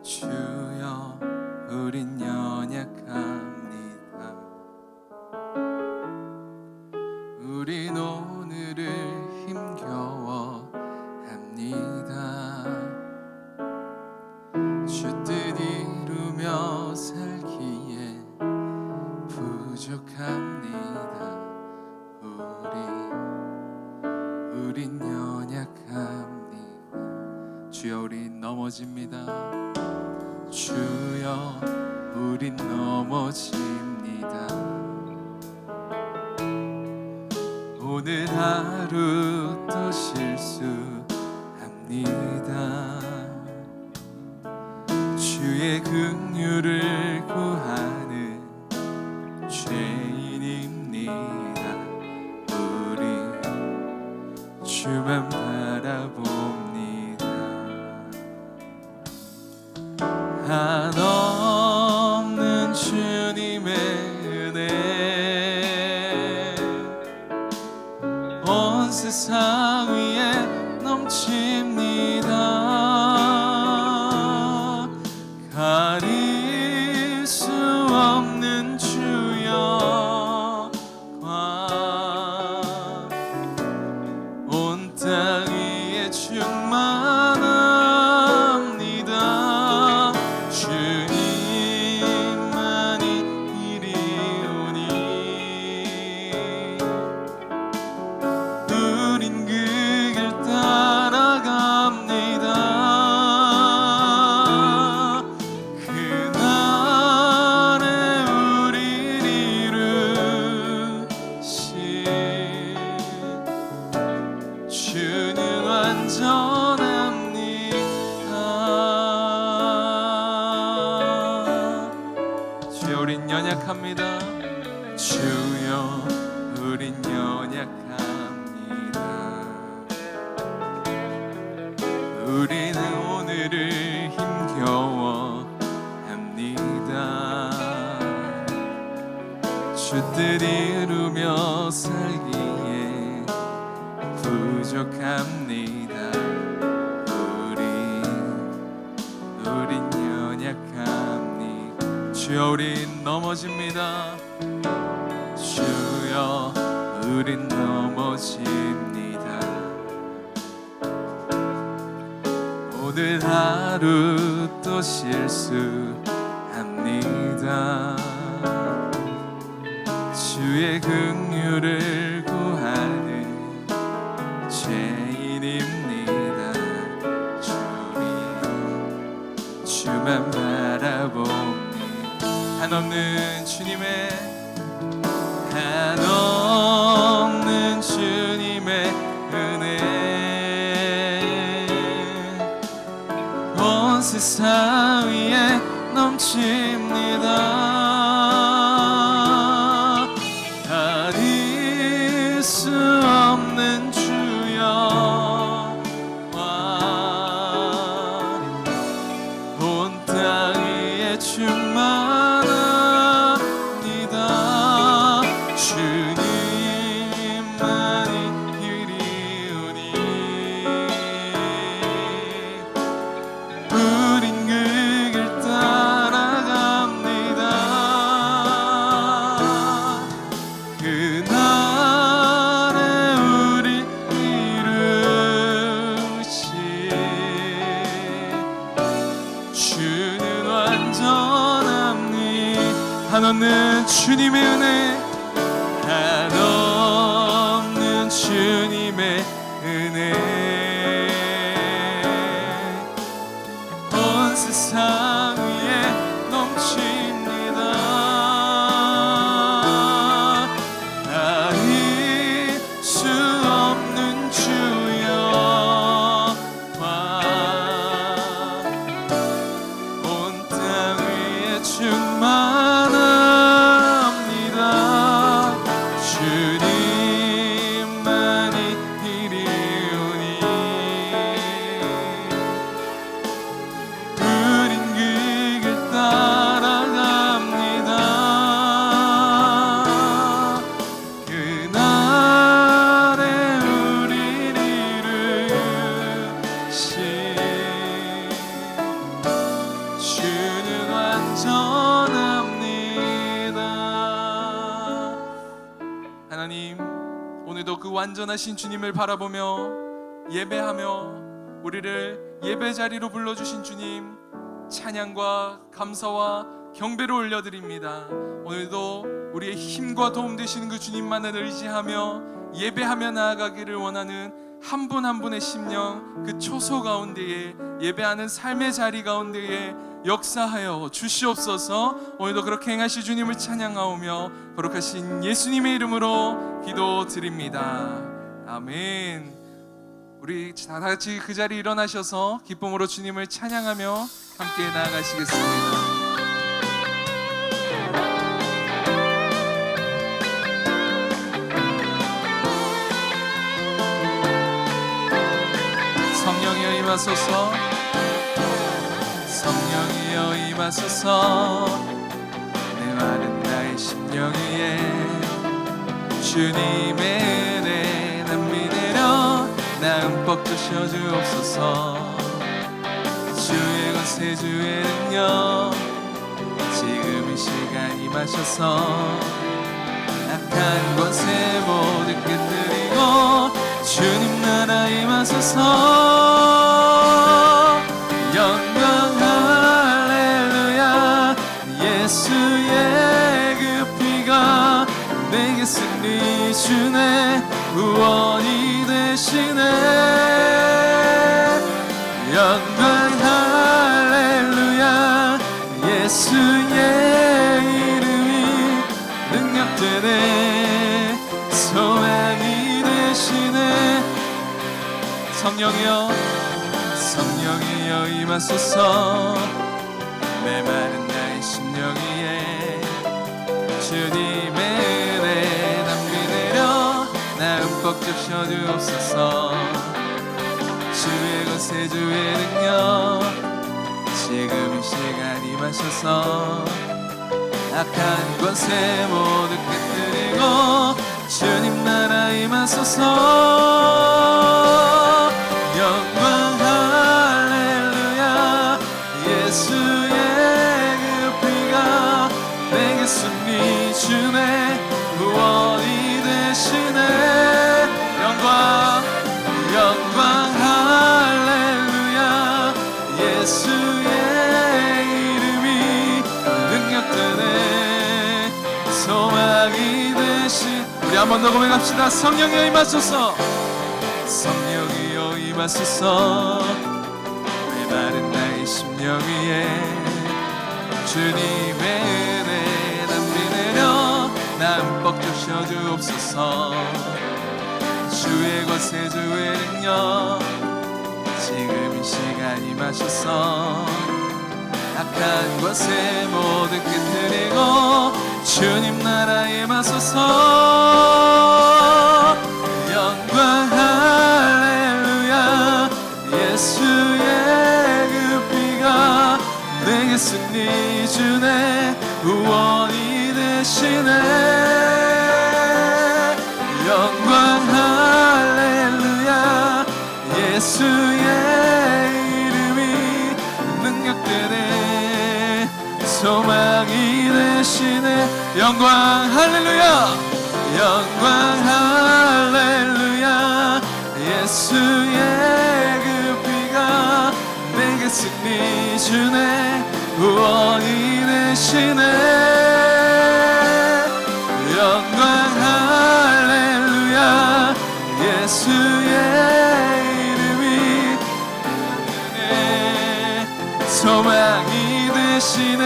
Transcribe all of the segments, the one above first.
주여 우린 연약합니다. 우린 오늘을 힘겨워 합니다. 주 뜻 이루며 살기에 부족합니다. 우린 연약합니다. 주여 우린 넘어집니다. 주여 우린 넘어집니다. 오늘 하루 또 실수합니다. 주의 긍휼을 구하는 죄인입니다. 우리 주만 바라봅니다. 한없는 주님의 은혜 온 세상 위에 넘칩니다. 가릴 수 없는 주여 온 땅 위에 충만합니다. 주님만이 이리오니 우린 그 길 따라갑니다. 그날에 우릴 이루신 주는 완전합니다. 주여 우린 연약합니다. 주여 우린 연약합니다. 우리는 오늘을 힘겨워 합니다. 주 뜻 이루며 살기에 부족합니다. 우린 연약합니다. 주여 우린 넘어집니다. 주여 우린 넘어집니다. 오늘 하루 또 실수합니다. 주의 긍휼을 구하는 죄인입니다. 주만 바라봅니다. 한없는 주님의 은혜 온 세상 위에 넘칩니다. 가릴 수 없는 주여 온 땅 위에 충만합니다. 주님만이 이리오니 우린 그 길 따라갑니다. 그날에 우리 이루신 주는 완전합니다. 한없는 주님의 은혜 한없는 주님의 은혜 온 세상 위에 넘칩니다. 가릴 수 없는 주여 온 땅 위에 충만합니다. 주님만이 이리오니 우린 그 그 완전하신 주님을 바라보며 예배하며 우리를 예배 자리로 불러주신 주님, 찬양과 감사와 경배로 올려드립니다. 오늘도 우리의 힘과 도움 되시는 그 주님만을 의지하며 예배하며 나아가기를 원하는 한 분 한 분의 심령, 그 초소 가운데에 예배하는 삶의 자리 가운데에 역사하여 주시옵소서. 오늘도 그렇게 행하실 주님을 찬양하오며 거룩하신 예수님의 이름으로 기도드립니다. 아멘. 우리 다 같이 그 자리에 일어나셔서 기쁨으로 주님을 찬양하며 함께 나아가시겠습니다. 성령이여 임하소서, 성령이여 임하소서. 내 마른 나의 심령 위에 주님의 은혜 남미 내려 나 흠뻑 드셔 주옵소서. 주의 권세 주의 능력 지금 이 시간 임하셔서 악한 권세 모두 깨뜨리고 주님 나라 임하소서. 영광 할렐루야. 예수의 그 피가 내게 승리 주네, 구원이 되시네. 영광 할렐루야. 예수의 이름이 능력되네, 소망이 되시네. 성령이여, 성령이여 임하소서. 메마른 나의 심령 위에 주님의 은혜 남미 내려 나 흠뻑 적셔 주옵소서. 주의 권세 주의 능력 지금 이 시간 임하셔서 악한 권세 모두 깨뜨리고 주님 나라 임하소서. 영광 할렐루야. 예수의 그 피가 내게 승리 주네, 구원이 되시네. 영광, 영광 할렐루야. 예수의 이름이 능력되네, 소망이 되신. 우리 한 번 더 고백합시다. 성령이여 임하소서, 성령이여 임하소서. 메마른 나의 심령 위에 주님의 은혜 남미 내려 나 흠뻑 적셔 주옵소서. 주의 권세 주의 능력 지금 이 시간 임하셔서 악한 권세 모두 깨뜨리고 주님 나라 임하소서. 영광 할렐루야. 예수의 그 피가 내게 승리 주네, 구원이 되시네. 영광 할렐루야. 예수의 이름이 능력되네, 소망이 되시네. 영광 할렐루야. 영광 할렐루야. 예수의 그 피가 내게 승리 주네, 구원이 되시네. 영광 할렐루야. 예수의 이름이 소망이 되시네.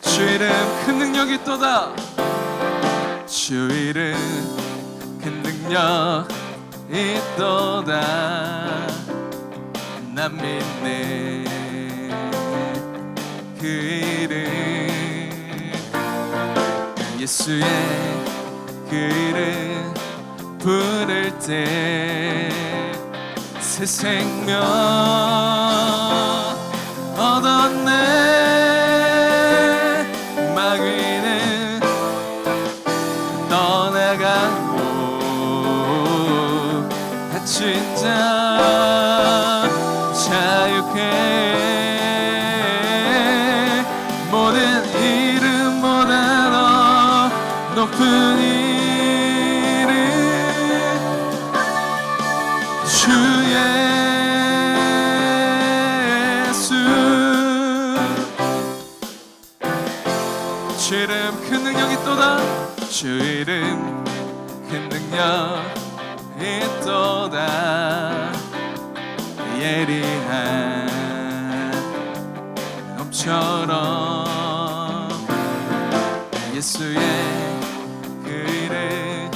주 이름 큰 능력이 있도다. 주 이름 큰 능력 있도다. 난 믿네 그 이름. 예수의 그 이름 부를 때 새 생명 얻었네. 마귀는 떠나가고 다친 자 자유해. 높은 이름 주 예수 주 이름 큰 능력이 있도다 주 이름 큰 능력이 있도다 예리한 검처럼 예수의 그 이름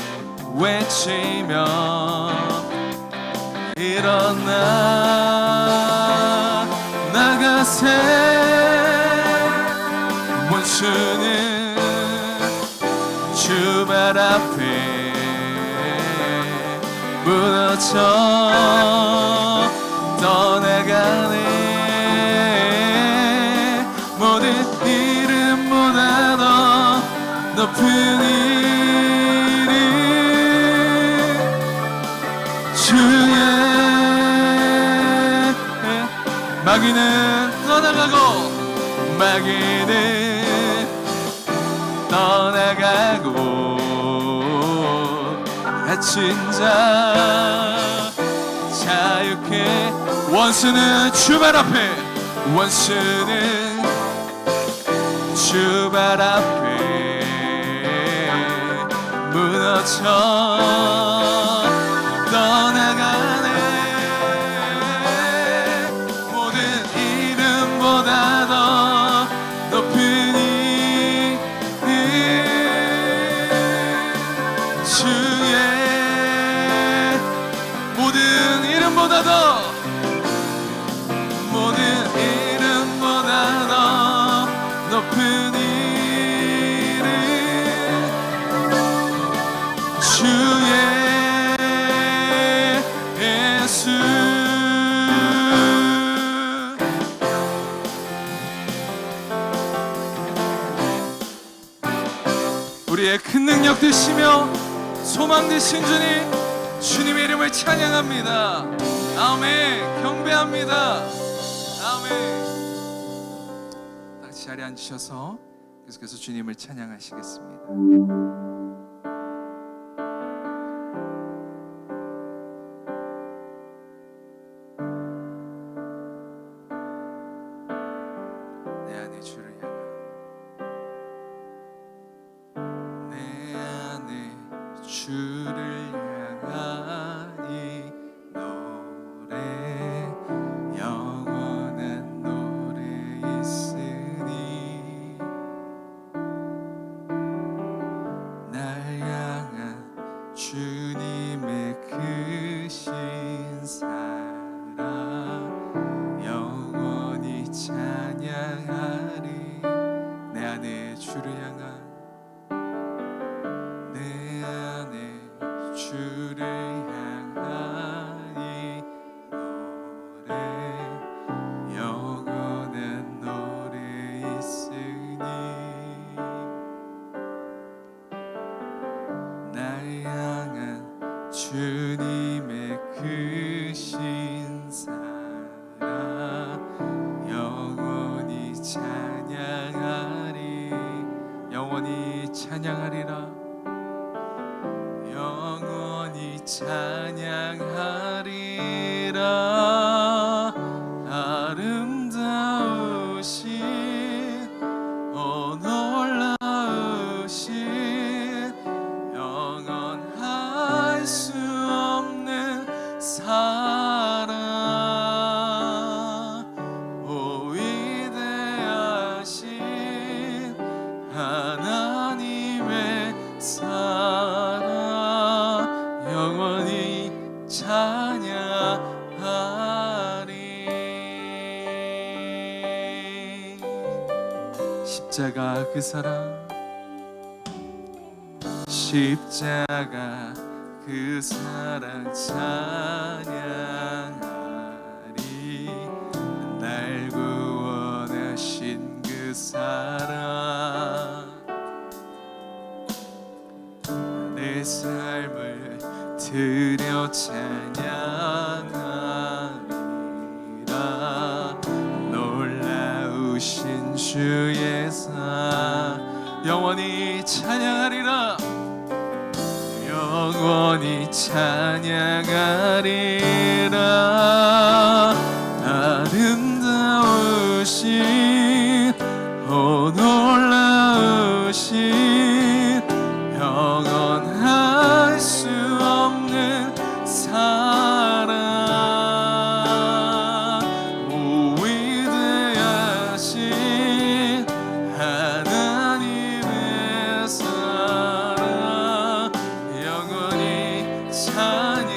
외치며 일어나 나가세 원수는 주 발 앞에 무너져 떠나가네 모든 이름보다 더 높은 이름 주의 마귀는 떠나가고 갇힌 자 자유케 원수는 주 발 앞에 원수는 주 발 앞에 무너져 떠나가네 모든 이름보다 더 높은 이름 주의 모든 이름보다 더 모든 이름보다 더 높은 이름 주의 예수 우리의 큰 능력 되시며 소망 되신 주님 주님의 이름을 찬양합니다. 아멘. 경배합니다. 아멘. 다 같이 자리에 앉으셔서 계속해서 주님을 찬양하시겠습니다. 내 안에 주를 향한 내 안에 주를 향한 이 노래 영원한 노래 있으니 날 향한 주님의 크신 사랑 영원히 찬양하리 내 안에 주를 향한 내 안에 주를 향한 이 노래 영원한 노래 있으니 날 향한 주님의 크신 사랑 영원히 찬양하리 영원히 찬양하리라 영원히 찬양하리라 아름다우신 오 놀라우신 영원할 수 없는 사랑 오 위대하신 하나님의 사랑 영원히 찬양하리 십자가 그 사랑 십자가 그 사랑 찬양하리 날 구원하신 그 사랑 내 삶을 드려 찬양하리라 놀라우신 주의 사랑 영원히 찬양하리라. 영원히 찬양하리라. 아름다우신 오 놀라우신 영원할 수 없는 사랑. 오 위대하신 하나님의 사랑. 영원히 찬양.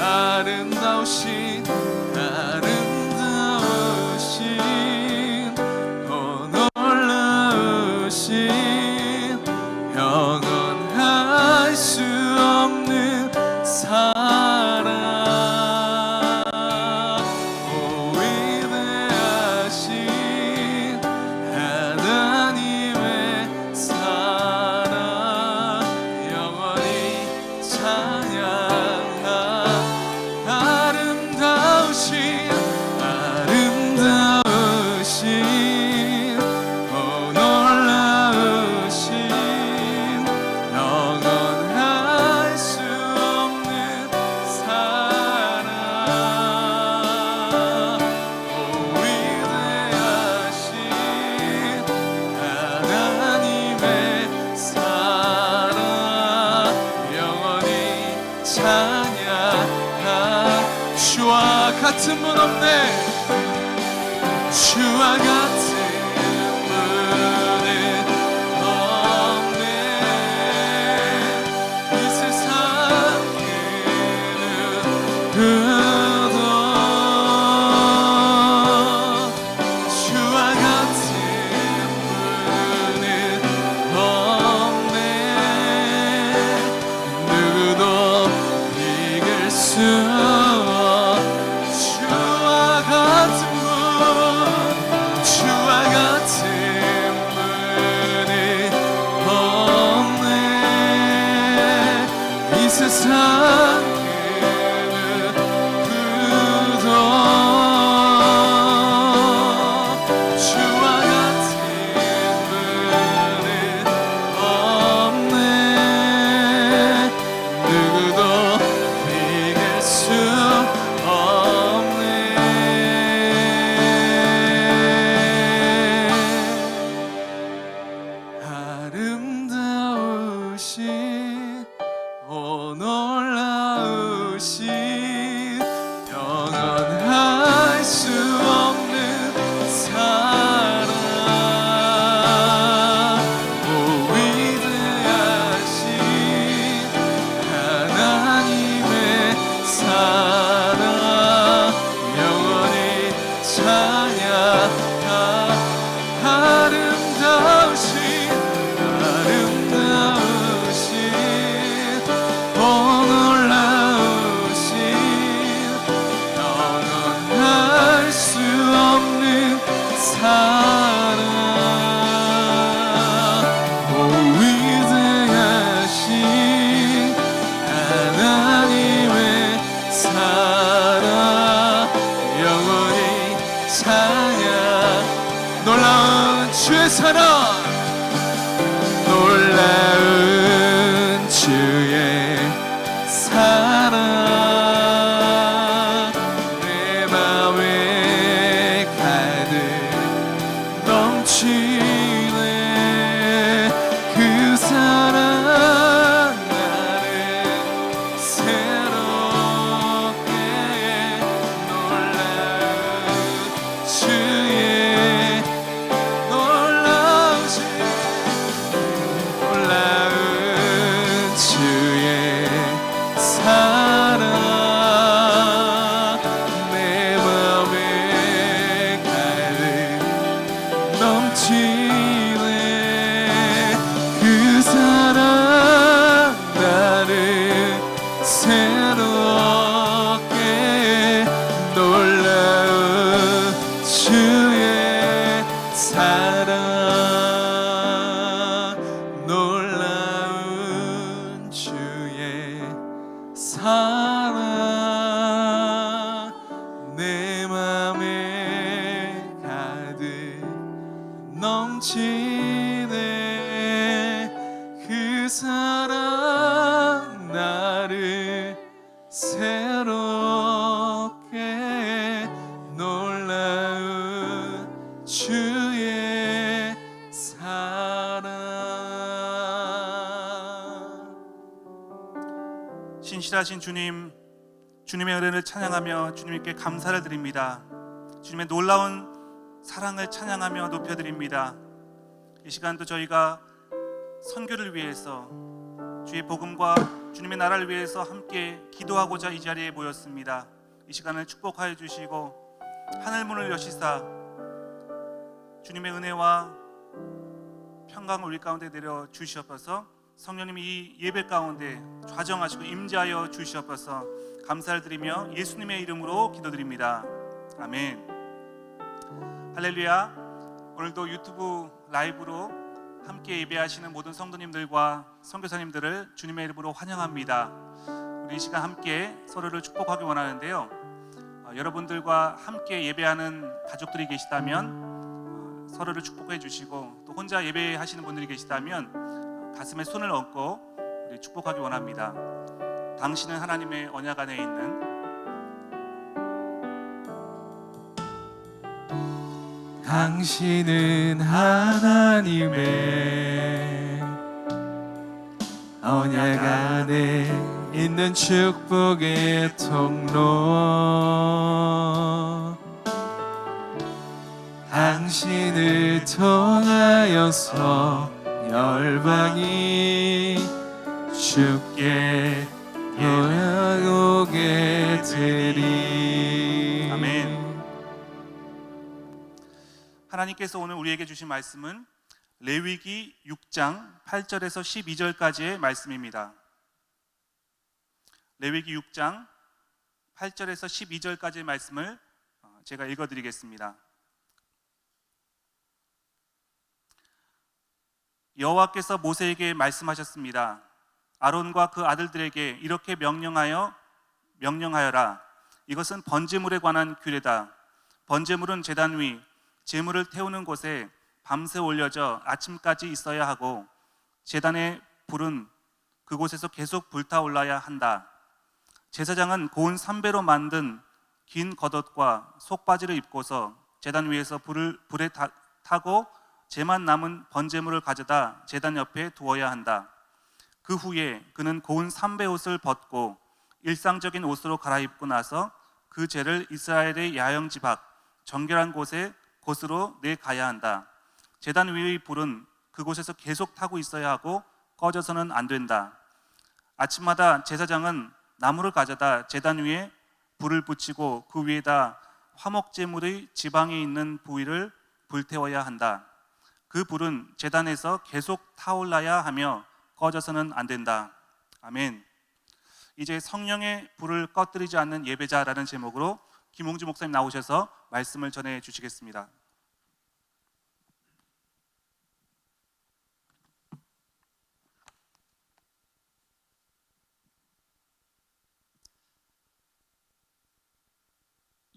아름다우신 오 놀라우신 영원할 수 없는 사랑. 오 위대하신 하나님의 사랑. 영원히 찬양. 아름다우신 오 놀라우신 영원할 수 없는 사랑. 오 위대하신 하나님의 사랑. 영원히 찬양. 주와 같은 분 없네. 주와 같은 분은 없네. 이 세상 그 누구도 주와 같은 분은 없네. 누구도 이길 수 세상 그 누구도 주와 같은 분은 없네. 누구도 이길 수 없네. 아름다우신 오 놀라우신 영원할 수 없는 사랑. 오 위대하신 하나님의 사랑. 영원히 찬양. 아름다우신 사랑 나를 새롭게 놀라운 주의 사랑. 신실하신 주님, 주님의 은혜를 찬양하며 주님께 감사를 드립니다. 주님의 놀라운 사랑을 찬양하며 높여드립니다. 이 시간도 저희가 선교를 위해서, 주의 복음과 주님의 나라를 위해서 함께 기도하고자 이 자리에 모였습니다. 이 시간을 축복하여 주시고 하늘문을 여시사 주님의 은혜와 평강을 우리 가운데 내려 주시옵소서. 성령님이 이 예배 가운데 좌정하시고 임재하여 주시옵소서. 감사를 드리며 예수님의 이름으로 기도드립니다. 아멘. 할렐루야. 오늘도 유튜브 라이브로 함께 예배하시는 모든 성도님들과 선교사님들을 주님의 이름으로 환영합니다. 우리 이 시간 함께 서로를 축복하기 원하는데요, 여러분들과 함께 예배하는 가족들이 계시다면 서로를 축복해 주시고, 또 혼자 예배하시는 분들이 계시다면 가슴에 손을 얹고 우리 축복하기 원합니다. 당신은 하나님의 언약 안에 있는 당신은 하나님의 언약 안에 있는 축복의 통로, 당신을 통하여서 열방이 주께 돌아오게 되리. 아멘. 하나님께서 오늘 우리에게 주신 말씀은 레위기 6장 8절에서 12절까지의 말씀입니다. 레위기 6장 8절에서 12절까지의 말씀을 제가 읽어드리겠습니다. 여호와께서 모세에게 말씀하셨습니다. 아론과 그 아들들에게 이렇게 명령하여라. 이것은 번제물에 관한 규례다. 번제물은 제단 위 제물을 태우는 곳에 밤새 올려져 아침까지 있어야 하고, 제단의 불은 그곳에서 계속 불타올라야 한다. 제사장은 고운 삼배로 만든 긴 겉옷과 속바지를 입고서 제단 위에서 불에 타고 재만 남은 번제물을 가져다 제단 옆에 두어야 한다. 그 후에 그는 고운 삼배옷을 벗고 일상적인 옷으로 갈아입고 나서 그 죄를 이스라엘의 야영지 밖 정결한 곳으로 내가야 한다. 제단 위의 불은 그곳에서 계속 타고 있어야 하고 꺼져서는 안 된다. 아침마다 제사장은 나무를 가져다 제단 위에 불을 붙이고 그 위에다 화목제물의 지방에 있는 부위를 불태워야 한다. 그 불은 제단에서 계속 타올라야 하며 꺼져서는 안 된다. 아멘. 이제 성령의 불을 꺼뜨리지 않는 예배자라는 제목으로 김홍주 목사님 나오셔서 말씀을 전해 주시겠습니다.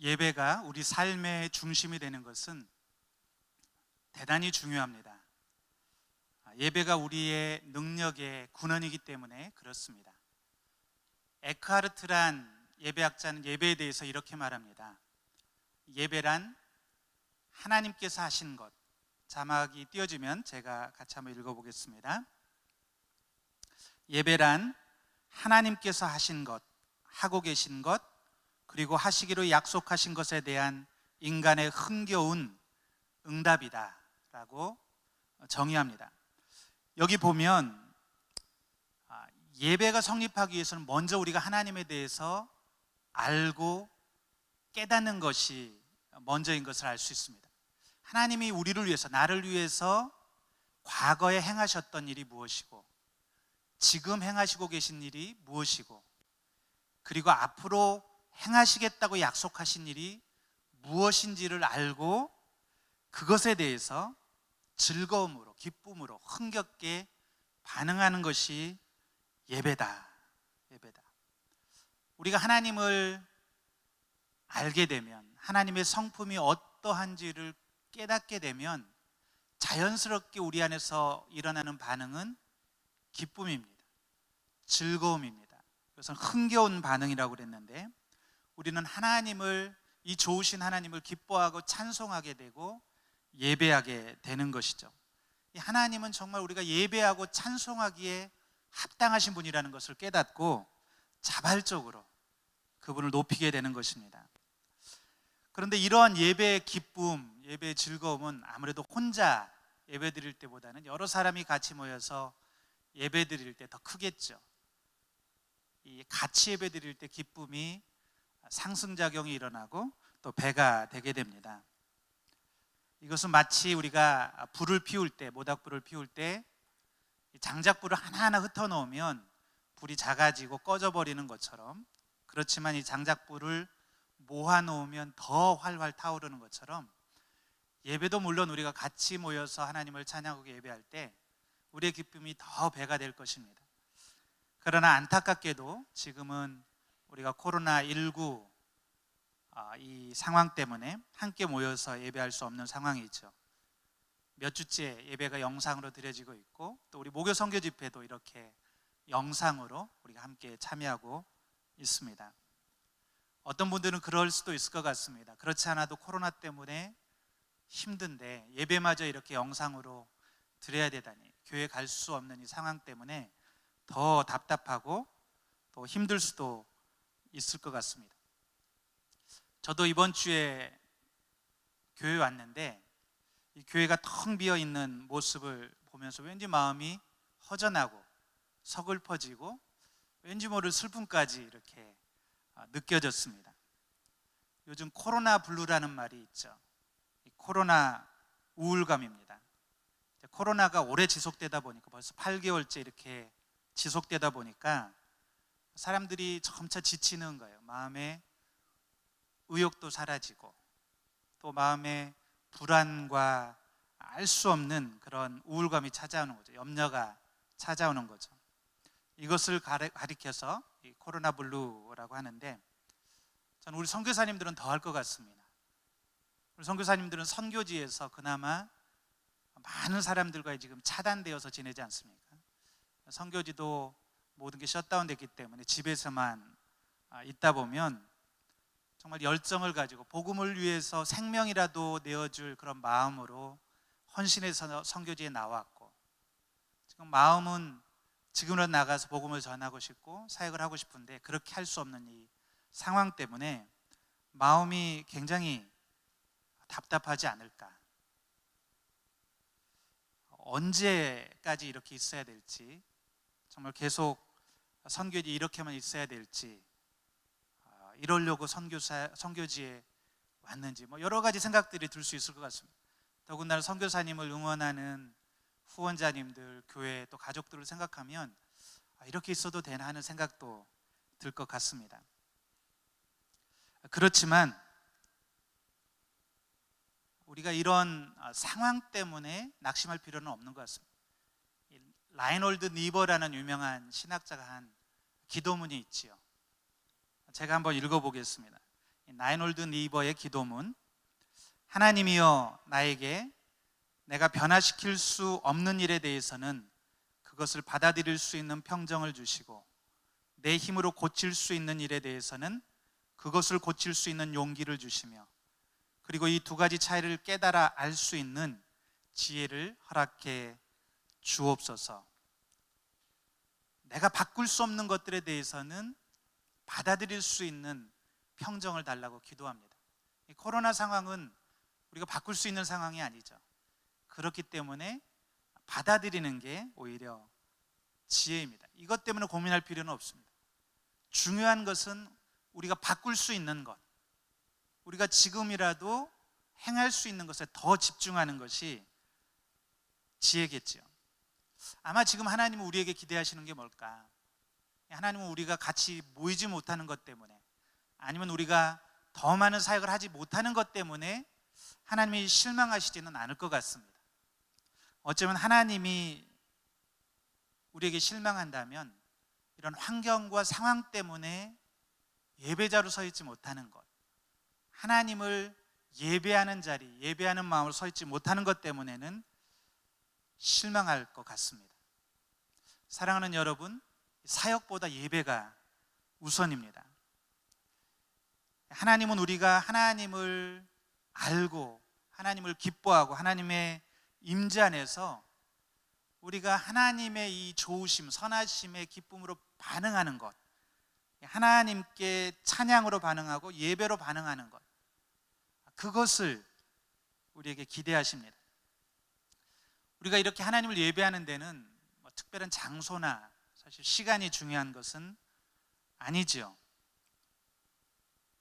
예배가 우리 삶의 중심이 되는 것은 대단히 중요합니다. 예배가 우리의 능력의 근원이기 때문에 그렇습니다. 에크하르트란 예배학자는 예배에 대해서 이렇게 말합니다. 예배란 하나님께서 하신 것. 자막이 띄어지면 제가 같이 한번 읽어보겠습니다. 예배란 하나님께서 하신 것, 하고 계신 것, 그리고 하시기로 약속하신 것에 대한 인간의 흥겨운 응답이다 라고 정의합니다. 여기 보면 예배가 성립하기 위해서는 먼저 우리가 하나님에 대해서 알고 깨닫는 것이 먼저인 것을 알 수 있습니다. 하나님이 우리를 위해서, 나를 위해서 과거에 행하셨던 일이 무엇이고, 지금 행하시고 계신 일이 무엇이고, 그리고 앞으로 행하시겠다고 약속하신 일이 무엇인지를 알고 그것에 대해서 즐거움으로, 기쁨으로 흥겹게 반응하는 것이 예배다. 예배다. 우리가 하나님을 알게 되면, 하나님의 성품이 어떠한지를 깨닫게 되면 자연스럽게 우리 안에서 일어나는 반응은 기쁨입니다. 즐거움입니다. 이것은 흥겨운 반응이라고 그랬는데, 우리는 하나님을, 이 좋으신 하나님을 기뻐하고 찬송하게 되고 예배하게 되는 것이죠. 이 하나님은 정말 우리가 예배하고 찬송하기에 합당하신 분이라는 것을 깨닫고 자발적으로 그분을 높이게 되는 것입니다. 그런데 이러한 예배의 기쁨, 예배의 즐거움은 아무래도 혼자 예배 드릴 때보다는 여러 사람이 같이 모여서 예배 드릴 때 더 크겠죠. 이 같이 예배 드릴 때 기쁨이 상승작용이 일어나고 또 배가 되게 됩니다. 이것은 마치 우리가 불을 피울 때, 모닥불을 피울 때 장작불을 하나하나 흩어놓으면 불이 작아지고 꺼져버리는 것처럼, 그렇지만 이 장작불을 모아놓으면 더 활활 타오르는 것처럼, 예배도 물론 우리가 같이 모여서 하나님을 찬양하고 예배할 때 우리의 기쁨이 더 배가 될 것입니다. 그러나 안타깝게도 지금은 우리가 코로나19 이 상황 때문에 함께 모여서 예배할 수 없는 상황이죠. 몇 주째 예배가 영상으로 드려지고 있고, 또 우리 목요 선교 집회도 이렇게 영상으로 우리가 함께 참여하고 있습니다. 어떤 분들은 그럴 수도 있을 것 같습니다. 그렇지 않아도 코로나 때문에 힘든데 예배마저 이렇게 영상으로 드려야 되다니, 교회 갈 수 없는 이 상황 때문에 더 답답하고 또 힘들 수도 있을 것 같습니다. 저도 이번 주에 교회 왔는데 이 교회가 텅 비어 있는 모습을 보면서 왠지 마음이 허전하고 서글퍼지고 왠지 모를 슬픔까지 이렇게 느껴졌습니다. 요즘 코로나 블루라는 말이 있죠. 이 코로나 우울감입니다. 코로나가 오래 지속되다 보니까, 벌써 8개월째 이렇게 지속되다 보니까 사람들이 점차 지치는 거예요. 마음에 의욕도 사라지고 또 마음에 불안과 알 수 없는 그런 우울감이 찾아오는 거죠. 염려가 찾아오는 거죠. 이것을 가리켜서 이 코로나 블루라고 하는데, 저는 우리 선교사님들은 더 할 것 같습니다. 우리 선교사님들은 선교지에서 그나마 많은 사람들과 지금 차단되어서 지내지 않습니까? 선교지도 모든 게 셧다운 됐기 때문에 집에서만 있다 보면 정말 열정을 가지고 복음을 위해서 생명이라도 내어줄 그런 마음으로 헌신해서 선교지에 나왔고, 지금 마음은 지금으로 나가서 복음을 전하고 싶고 사역을 하고 싶은데 그렇게 할 수 없는 이 상황 때문에 마음이 굉장히 답답하지 않을까. 언제까지 이렇게 있어야 될지, 정말 계속 선교지 이렇게만 있어야 될지, 이러려고 선교지에 왔는지, 여러 가지 생각들이 들 수 있을 것 같습니다. 더군다나 선교사님을 응원하는 후원자님들, 교회 또 가족들을 생각하면 이렇게 있어도 되나 하는 생각도 들 것 같습니다. 그렇지만 우리가 이런 상황 때문에 낙심할 필요는 없는 것 같습니다. 라인홀드 니버라는 유명한 신학자가 한 기도문이 있지요. 제가 한번 읽어보겠습니다. 라인홀드 니버의 기도문. 하나님이여, 나에게 내가 변화시킬 수 없는 일에 대해서는 그것을 받아들일 수 있는 평정을 주시고, 내 힘으로 고칠 수 있는 일에 대해서는 그것을 고칠 수 있는 용기를 주시며, 그리고 이 두 가지 차이를 깨달아 알 수 있는 지혜를 허락해 주옵소서. 내가 바꿀 수 없는 것들에 대해서는 받아들일 수 있는 평정을 달라고 기도합니다. 이 코로나 상황은 우리가 바꿀 수 있는 상황이 아니죠. 그렇기 때문에 받아들이는 게 오히려 지혜입니다. 이것 때문에 고민할 필요는 없습니다. 중요한 것은 우리가 바꿀 수 있는 것, 우리가 지금이라도 행할 수 있는 것에 더 집중하는 것이 지혜겠죠. 아마 지금 하나님은 우리에게 기대하시는 게 뭘까? 하나님은 우리가 같이 모이지 못하는 것 때문에, 아니면 우리가 더 많은 사역을 하지 못하는 것 때문에 하나님이 실망하시지는 않을 것 같습니다. 어쩌면 하나님이 우리에게 실망한다면 이런 환경과 상황 때문에 예배자로 서 있지 못하는 것, 하나님을 예배하는 자리, 예배하는 마음으로 서 있지 못하는 것 때문에는 실망할 것 같습니다. 사랑하는 여러분, 사역보다 예배가 우선입니다. 하나님은 우리가 하나님을 알고 하나님을 기뻐하고 하나님의 임재 안에서 우리가 하나님의 이 좋으심, 선하심의 기쁨으로 반응하는 것, 하나님께 찬양으로 반응하고 예배로 반응하는 것, 그것을 우리에게 기대하십니다. 우리가 이렇게 하나님을 예배하는 데는 특별한 장소나 사실 시간이 중요한 것은 아니죠.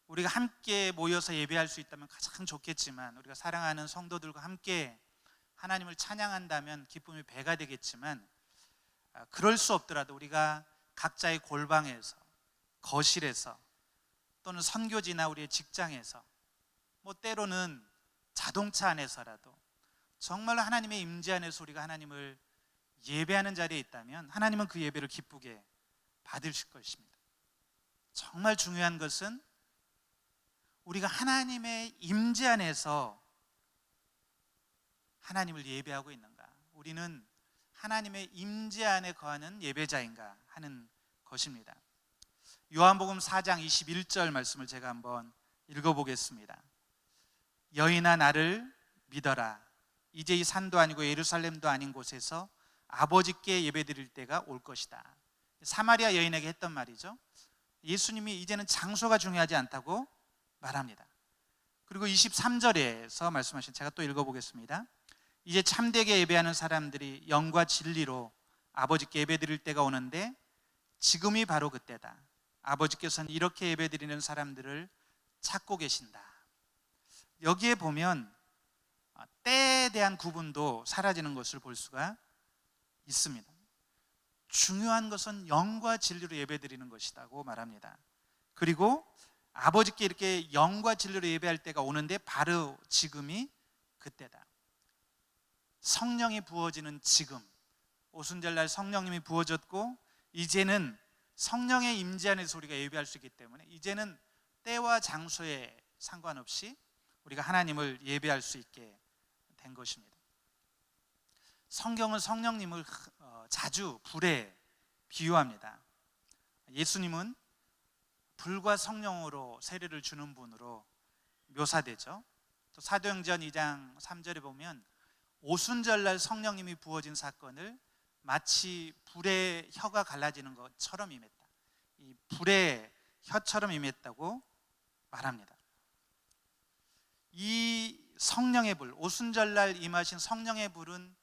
우리가 함께 모여서 예배할 수 있다면 가장 좋겠지만, 우리가 사랑하는 성도들과 함께 하나님을 찬양한다면 기쁨이 배가 되겠지만, 그럴 수 없더라도 우리가 각자의 골방에서, 거실에서, 또는 선교지나 우리의 직장에서, 때로는 자동차 안에서라도 정말로 하나님의 임재 안에서 우리가 하나님을 예배하는 자리에 있다면 하나님은 그 예배를 기쁘게 받으실 것입니다. 정말 중요한 것은 우리가 하나님의 임재 안에서 하나님을 예배하고 있는가, 우리는 하나님의 임재 안에 거하는 예배자인가 하는 것입니다. 요한복음 4장 21절 말씀을 제가 한번 읽어보겠습니다. 여인아 나를 믿어라. 이제 이 산도 아니고 예루살렘도 아닌 곳에서 아버지께 예배드릴 때가 올 것이다. 사마리아 여인에게 했던 말이죠. 예수님이 이제는 장소가 중요하지 않다고 말합니다. 그리고 23절에서 말씀하신, 제가 또 읽어보겠습니다. 이제 참되게 예배하는 사람들이 영과 진리로 아버지께 예배드릴 때가 오는데 지금이 바로 그때다. 아버지께서는 이렇게 예배드리는 사람들을 찾고 계신다. 여기에 보면 때에 대한 구분도 사라지는 것을 볼 수가 있습니다. 중요한 것은 영과 진리로 예배드리는 것이라고 말합니다. 그리고 아버지께 이렇게 영과 진리로 예배할 때가 오는데 바로 지금이 그때다. 성령이 부어지는 지금, 오순절날 성령님이 부어졌고 이제는 성령의 임재 안에서 우리가 예배할 수 있기 때문에 이제는 때와 장소에 상관없이 우리가 하나님을 예배할 수 있게 된 것입니다. 성경은 성령님을 자주 불에 비유합니다. 예수님은 불과 성령으로 세례를 주는 분으로 묘사되죠. 또 사도행전 2장 3절에 보면 오순절날 성령님이 부어진 사건을 마치 불의 혀가 갈라지는 것처럼 임했다. 이 불의 혀처럼 임했다고 말합니다. 이 성령의 불, 오순절날 임하신 성령의 불은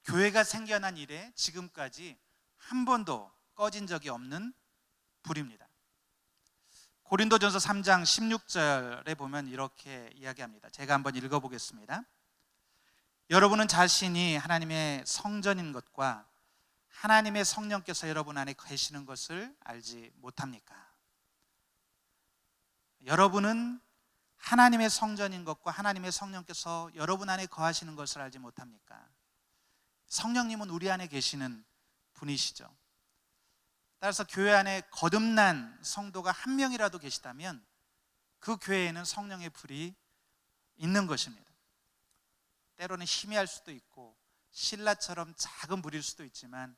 교회가 생겨난 이래 지금까지 한 번도 꺼진 적이 없는 불입니다. 고린도전서 3장 16절에 보면 이렇게 이야기합니다. 제가 한번 읽어보겠습니다. 여러분은 자신이 하나님의 성전인 것과 하나님의 성령께서 여러분 안에 계시는 것을 알지 못합니까? 여러분은 하나님의 성전인 것과 하나님의 성령께서 여러분 안에 거하시는 것을 알지 못합니까? 성령님은 우리 안에 계시는 분이시죠. 따라서 교회 안에 거듭난 성도가 한 명이라도 계시다면 그 교회에는 성령의 불이 있는 것입니다. 때로는 희미할 수도 있고 신라처럼 작은 불일 수도 있지만,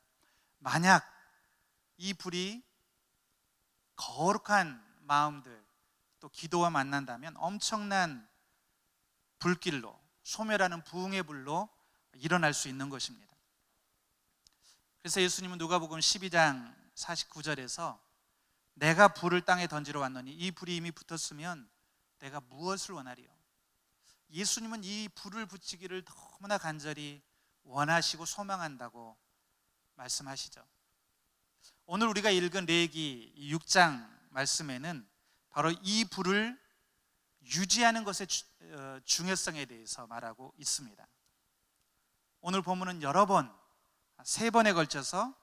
만약 이 불이 거룩한 마음들 또 기도와 만난다면 엄청난 불길로, 소멸하는 부흥의 불로 일어날 수 있는 것입니다. 그래서 예수님은 누가복음 12장 49절에서 내가 불을 땅에 던지러 왔노니 이 불이 이미 붙었으면 내가 무엇을 원하리요? 예수님은 이 불을 붙이기를 너무나 간절히 원하시고 소망한다고 말씀하시죠. 오늘 우리가 읽은 레위기 6장 말씀에는 바로 이 불을 유지하는 것의 중요성에 대해서 말하고 있습니다. 오늘 본문은 여러 번, 3번에 걸쳐서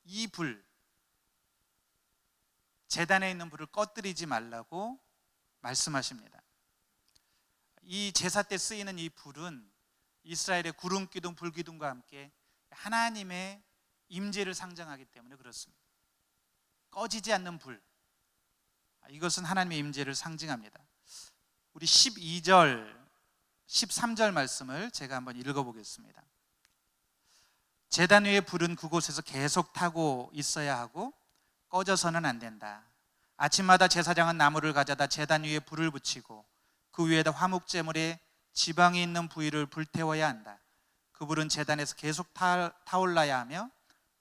이 불, 제단에 있는 불을 꺼뜨리지 말라고 말씀하십니다. 이 제사 때 쓰이는 이 불은 이스라엘의 구름 기둥, 불 기둥과 함께 하나님의 임재를 상징하기 때문에 그렇습니다. 꺼지지 않는 불, 이것은 하나님의 임재를 상징합니다. 우리 12절, 13절 말씀을 제가 한번 읽어보겠습니다. 제단 위에 불은 그곳에서 계속 타고 있어야 하고 꺼져서는 안 된다. 아침마다 제사장은 나무를 가져다 제단 위에 불을 붙이고 그 위에다 화목제물에 지방이 있는 부위를 불태워야 한다. 그 불은 제단에서 계속 타올라야 하며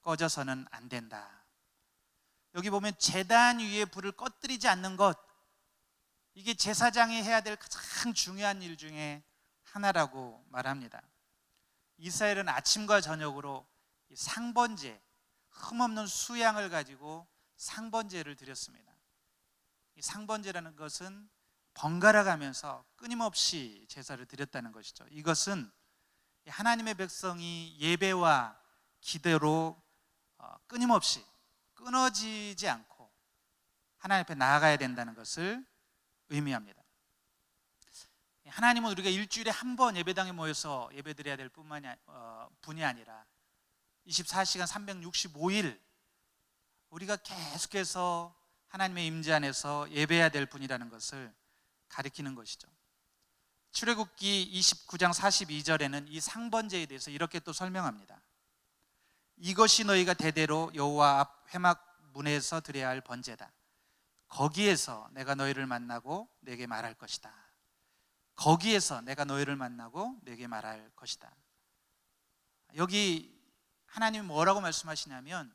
꺼져서는 안 된다. 여기 보면 제단 위에 불을 꺼뜨리지 않는 것, 이게 제사장이 해야 될 가장 중요한 일 중에 하나라고 말합니다. 이스라엘은 아침과 저녁으로 상번제, 흠없는 수양을 가지고 상번제를 드렸습니다. 이 상번제라는 것은 번갈아 가면서 끊임없이 제사를 드렸다는 것이죠. 이것은 하나님의 백성이 예배와 기도로 끊임없이 끊어지지 않고 하나님 앞에 나아가야 된다는 것을 의미합니다. 하나님은 우리가 일주일에 한 번 예배당에 모여서 예배드려야 될 분이 아니라 24시간 365일 우리가 계속해서 하나님의 임재 안에서 예배해야 될 분이라는 것을 가리키는 것이죠. 출애굽기 29장 42절에는 이 상번제에 대해서 이렇게 또 설명합니다. 이것이 너희가 대대로 여호와 앞 회막 문에서 드려야 할 번제다. 거기에서 내가 너희를 만나고 내게 말할 것이다. 거기에서 내가 너희를 만나고 내게 말할 것이다. 여기 하나님이 뭐라고 말씀하시냐면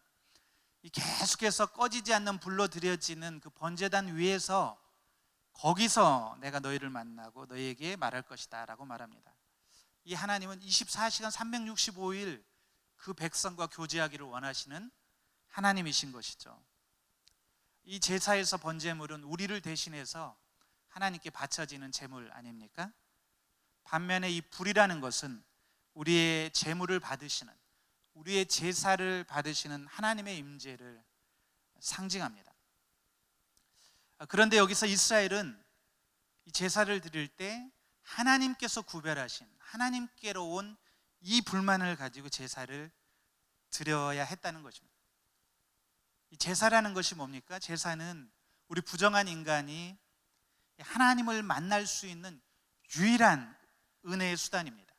계속해서 꺼지지 않는 불로 드려지는 그 번제단 위에서 거기서 내가 너희를 만나고 너희에게 말할 것이다 라고 말합니다. 이 하나님은 24시간 365일 그 백성과 교제하기를 원하시는 하나님이신 것이죠. 이 제사에서 번제물은 우리를 대신해서 하나님께 바쳐지는 제물 아닙니까? 반면에 이 불이라는 것은 우리의 제물을 받으시는, 우리의 제사를 받으시는 하나님의 임재를 상징합니다. 그런데 여기서 이스라엘은 이 제사를 드릴 때 하나님께서 구별하신, 하나님께로 온 이 불만을 가지고 제사를 드려야 했다는 것입니다. 이 제사라는 것이 뭡니까? 제사는 우리 부정한 인간이 하나님을 만날 수 있는 유일한 은혜의 수단입니다.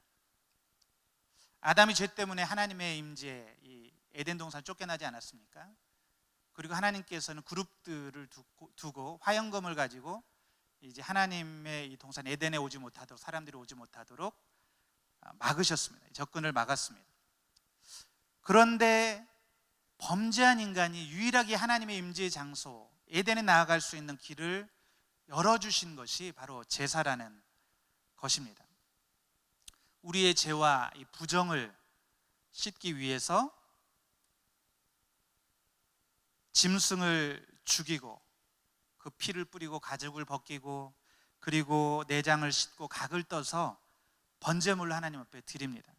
아담이 죄 때문에 하나님의 임재, 이 에덴 동산 쫓겨나지 않았습니까? 그리고 하나님께서는 그룹들을 두고 화영검을 가지고 이제 하나님의 이 동산 에덴에 오지 못하도록, 사람들이 오지 못하도록 막으셨습니다. 접근을 막았습니다. 그런데 범죄한 인간이 유일하게 하나님의 임재의 장소 에덴에 나아갈 수 있는 길을 열어주신 것이 바로 제사라는 것입니다. 우리의 죄와 이 부정을 씻기 위해서 짐승을 죽이고 그 피를 뿌리고 가죽을 벗기고 그리고 내장을 씻고 각을 떠서 번제물로 하나님 앞에 드립니다.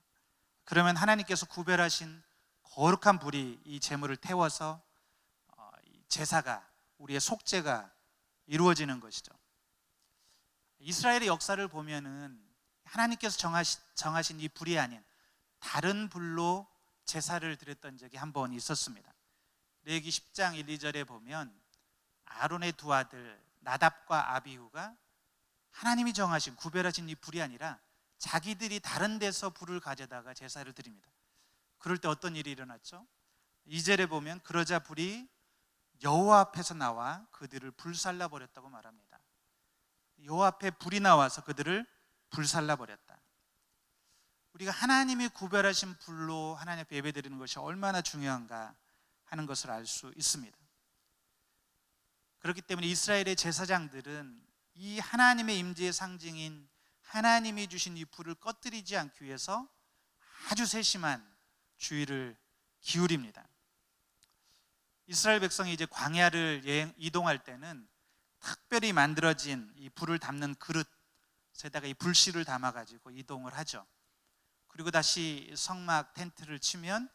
그러면 하나님께서 구별하신 거룩한 불이 이 제물을 태워서 제사가, 우리의 속죄가 이루어지는 것이죠. 이스라엘의 역사를 보면은 하나님께서 정하신 이 불이 아닌 다른 불로 제사를 드렸던 적이 한 번 있었습니다. 레위기 10장 1, 2절에 보면 아론의 두 아들 나답과 아비후가 하나님이 정하신, 구별하신 이 불이 아니라 자기들이 다른 데서 불을 가져다가 제사를 드립니다. 그럴 때 어떤 일이 일어났죠? 2절에 보면 그러자 불이 여호와 앞에서 나와 그들을 불살라 버렸다고 말합니다. 여호와 앞에 불이 나와서 그들을 불살라 버렸다. 우리가 하나님이 구별하신 불로 하나님 앞에 예배드리는 것이 얼마나 중요한가 하는 것을 알 수 있습니다. 그렇기 때문에 이스라엘의 제사장들은 이 하나님의 임재의 상징인 하나님이 주신 이 불을 꺼뜨리지 않기 위해서 아주 세심한 주의를 기울입니다. 이스라엘 백성이 이제 광야를 이동할 때는 특별히 만들어진 이 불을 담는 그릇에다가 이 불씨를 담아가지고 이동을 하죠. 그리고 다시 성막 텐트를 치면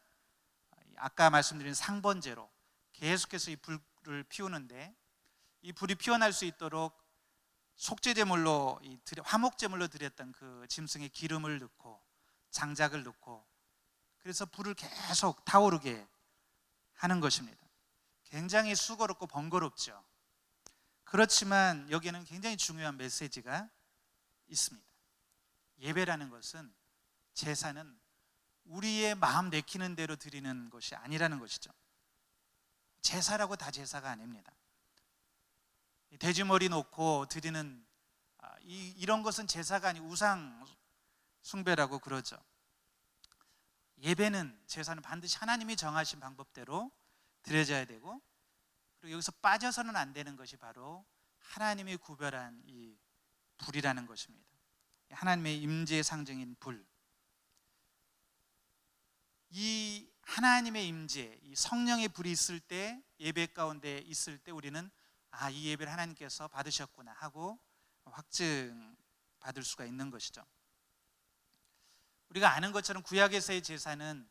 아까 말씀드린 상번제로 계속해서 이 불을 피우는데, 이 불이 피어날 수 있도록 속죄제물로, 화목제물로 드렸던 그 짐승의 기름을 넣고 장작을 넣고, 그래서 불을 계속 타오르게 하는 것입니다. 굉장히 수고롭고 번거롭죠. 그렇지만 여기에는 굉장히 중요한 메시지가 있습니다. 예배라는 것은, 제사는 우리의 마음 내키는 대로 드리는 것이 아니라는 것이죠. 제사라고 다 제사가 아닙니다. 돼지머리 놓고 드리는 이런 것은 제사가 아니고 우상 숭배라고 그러죠. 예배는, 제사는 반드시 하나님이 정하신 방법대로 드려져야 되고, 그리고 여기서 빠져서는 안 되는 것이 바로 하나님이 구별한 이 불이라는 것입니다. 하나님의 임재의 상징인 불. 이 하나님의 임재, 이 성령의 불이 있을 때, 예배 가운데 있을 때 우리는 이 예배를 하나님께서 받으셨구나 하고 확증 받을 수가 있는 것이죠. 우리가 아는 것처럼 구약에서의 제사는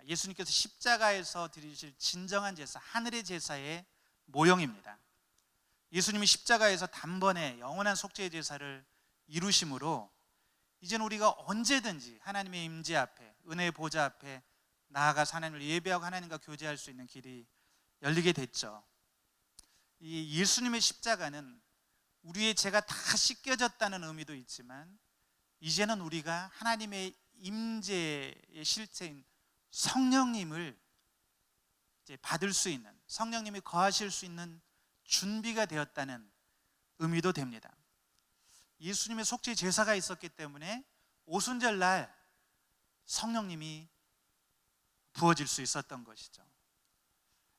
예수님께서 십자가에서 드리실 진정한 제사, 하늘의 제사의 모형입니다. 예수님이 십자가에서 단번에 영원한 속죄의 제사를 이루심으로 이제는 우리가 언제든지 하나님의 임재 앞에, 은혜의 보좌 앞에 나아가서 하나님을 예배하고 하나님과 교제할 수 있는 길이 열리게 됐죠. 이 예수님의 십자가는 우리의 죄가 다 씻겨졌다는 의미도 있지만, 이제는 우리가 하나님의 임재의 실체인 성령님을 이제 받을 수 있는, 성령님이 거하실 수 있는 준비가 되었다는 의미도 됩니다. 예수님의 속죄 제사가 있었기 때문에 오순절 날 성령님이 부어질 수 있었던 것이죠.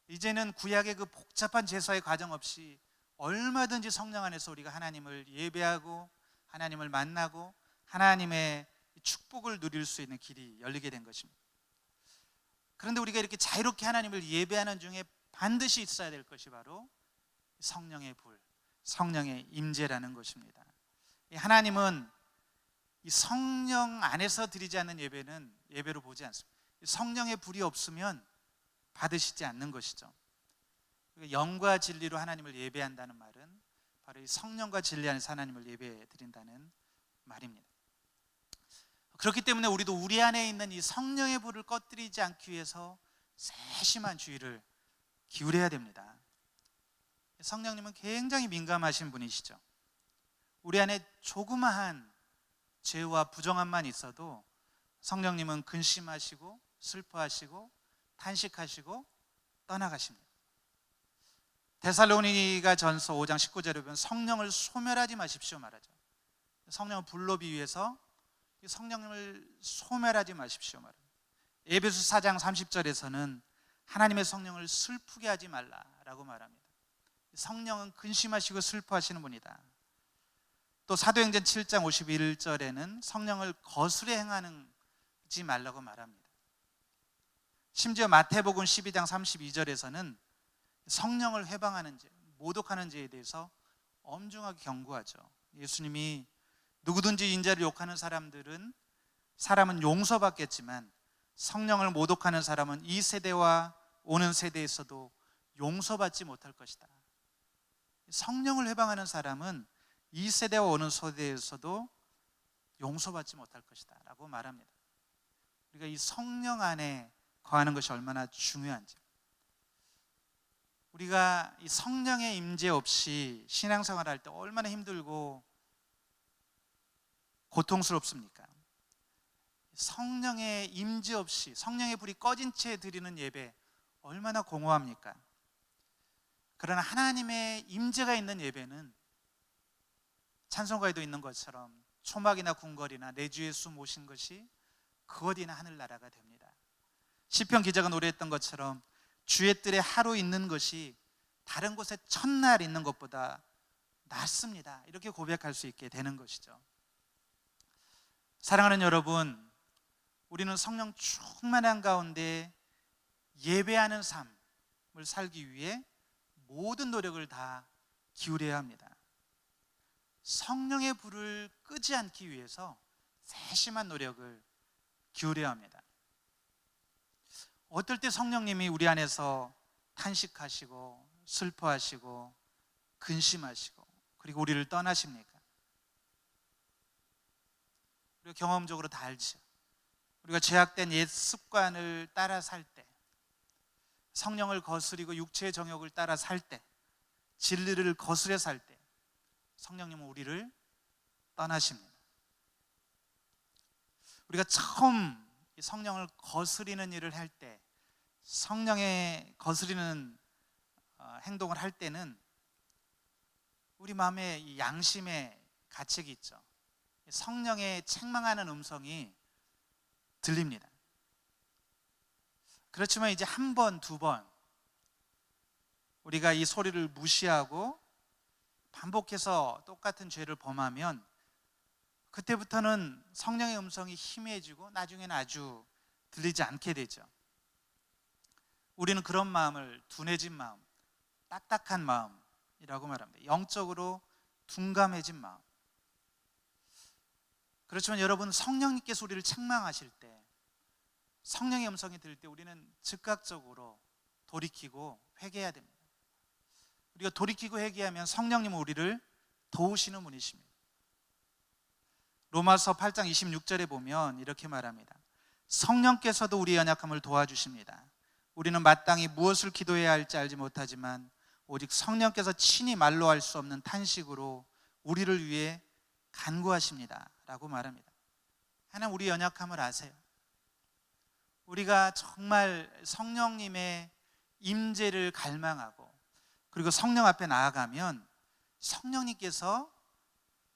이제는 구약의 그 복잡한 제사의 과정 없이 얼마든지 성령 안에서 우리가 하나님을 예배하고 하나님을 만나고 하나님의 축복을 누릴 수 있는 길이 열리게 된 것입니다. 그런데 우리가 이렇게 자유롭게 하나님을 예배하는 중에 반드시 있어야 될 것이 바로 성령의 불, 성령의 임재라는 것입니다. 하나님은 이 성령 안에서 드리지 않는 예배는 예배로 보지 않습니다. 성령의 불이 없으면 받으시지 않는 것이죠. 영과 진리로 하나님을 예배한다는 말은 바로 이 성령과 진리 안에서 하나님을 예배 드린다는 말입니다. 그렇기 때문에 우리도 우리 안에 있는 이 성령의 불을 꺼뜨리지 않기 위해서 세심한 주의를 기울여야 됩니다. 성령님은 굉장히 민감하신 분이시죠. 우리 안에 조그마한 죄와 부정함만 있어도 성령님은 근심하시고 슬퍼하시고 탄식하시고 떠나가십니다. 데살로니가 전서 5장 19절에 보면 성령을 소멸하지 마십시오 말하죠. 성령을 불로 비유해서 성령님을 소멸하지 마십시오 말합니다. 에베소 4장 30절에서는 하나님의 성령을 슬프게 하지 말라라고 말합니다. 성령은 근심하시고 슬퍼하시는 분이다. 또 사도행전 7장 51절에는 성령을 거스려 행하지 말라고 말합니다. 심지어 마태복음 12장 32절에서는 성령을 회방하는 죄, 모독하는 죄에 대해서 엄중하게 경고하죠. 예수님이 누구든지 인자를 욕하는 사람은 용서받겠지만 성령을 모독하는 사람은 이 세대와 오는 세대에서도 용서받지 못할 것이다. 성령을 회방하는 사람은 이 세대와 오는 세대에서도 용서받지 못할 것이다 라고 말합니다. 우리가 이 성령 안에 거하는 것이 얼마나 중요한지, 우리가 이 성령의 임재 없이 신앙생활을 할 때 얼마나 힘들고 고통스럽습니까? 성령의 임재 없이 성령의 불이 꺼진 채 드리는 예배 얼마나 공허합니까? 그러나 하나님의 임재가 있는 예배는 찬송가에도 있는 것처럼 초막이나 궁궐이나 내 주의 수 모신 것이 그 어디나 하늘나라가 됩니다. 시편 기자가 노래했던 것처럼 주의 뜰에 하루 있는 것이 다른 곳에 첫날 있는 것보다 낫습니다. 이렇게 고백할 수 있게 되는 것이죠. 사랑하는 여러분, 우리는 성령 충만한 가운데 예배하는 삶을 살기 위해 모든 노력을 다 기울여야 합니다. 성령의 불을 끄지 않기 위해서 세심한 노력을 기울여야 합니다. 어떨 때 성령님이 우리 안에서 탄식하시고 슬퍼하시고 근심하시고 그리고 우리를 떠나십니까? 우리가 경험적으로 다 알죠. 우리가 죄악된 옛 습관을 따라 살 때, 성령을 거스리고 육체의 정욕을 따라 살 때, 진리를 거스려 살 때 성령님은 우리를 떠나십니다. 우리가 처음 이 성령을 거스리는 일을 할 때, 성령의 거스리는 행동을 할 때는 우리 마음에 이 양심의 가책이 있죠. 성령의 책망하는 음성이 들립니다. 그렇지만 이제 한 번, 두 번 우리가 이 소리를 무시하고 반복해서 똑같은 죄를 범하면 그때부터는 성령의 음성이 희미해지고 나중에는 아주 들리지 않게 되죠. 우리는 그런 마음을 둔해진 마음, 딱딱한 마음이라고 말합니다. 영적으로 둔감해진 마음. 그렇지만 여러분, 성령님께서 우리를 책망하실 때, 성령의 음성이 들릴 때 우리는 즉각적으로 돌이키고 회개해야 됩니다. 우리가 돌이키고 회개하면 성령님은 우리를 도우시는 분이십니다. 로마서 8장 26절에 보면 이렇게 말합니다. 성령께서도 우리의 연약함을 도와주십니다. 우리는 마땅히 무엇을 기도해야 할지 알지 못하지만 오직 성령께서 친히 말로 할 수 없는 탄식으로 우리를 위해 간구하십니다 라고 말합니다. 하나님, 우리 연약함을 아세요. 우리가 정말 성령님의 임재를 갈망하고 그리고 성령 앞에 나아가면 성령님께서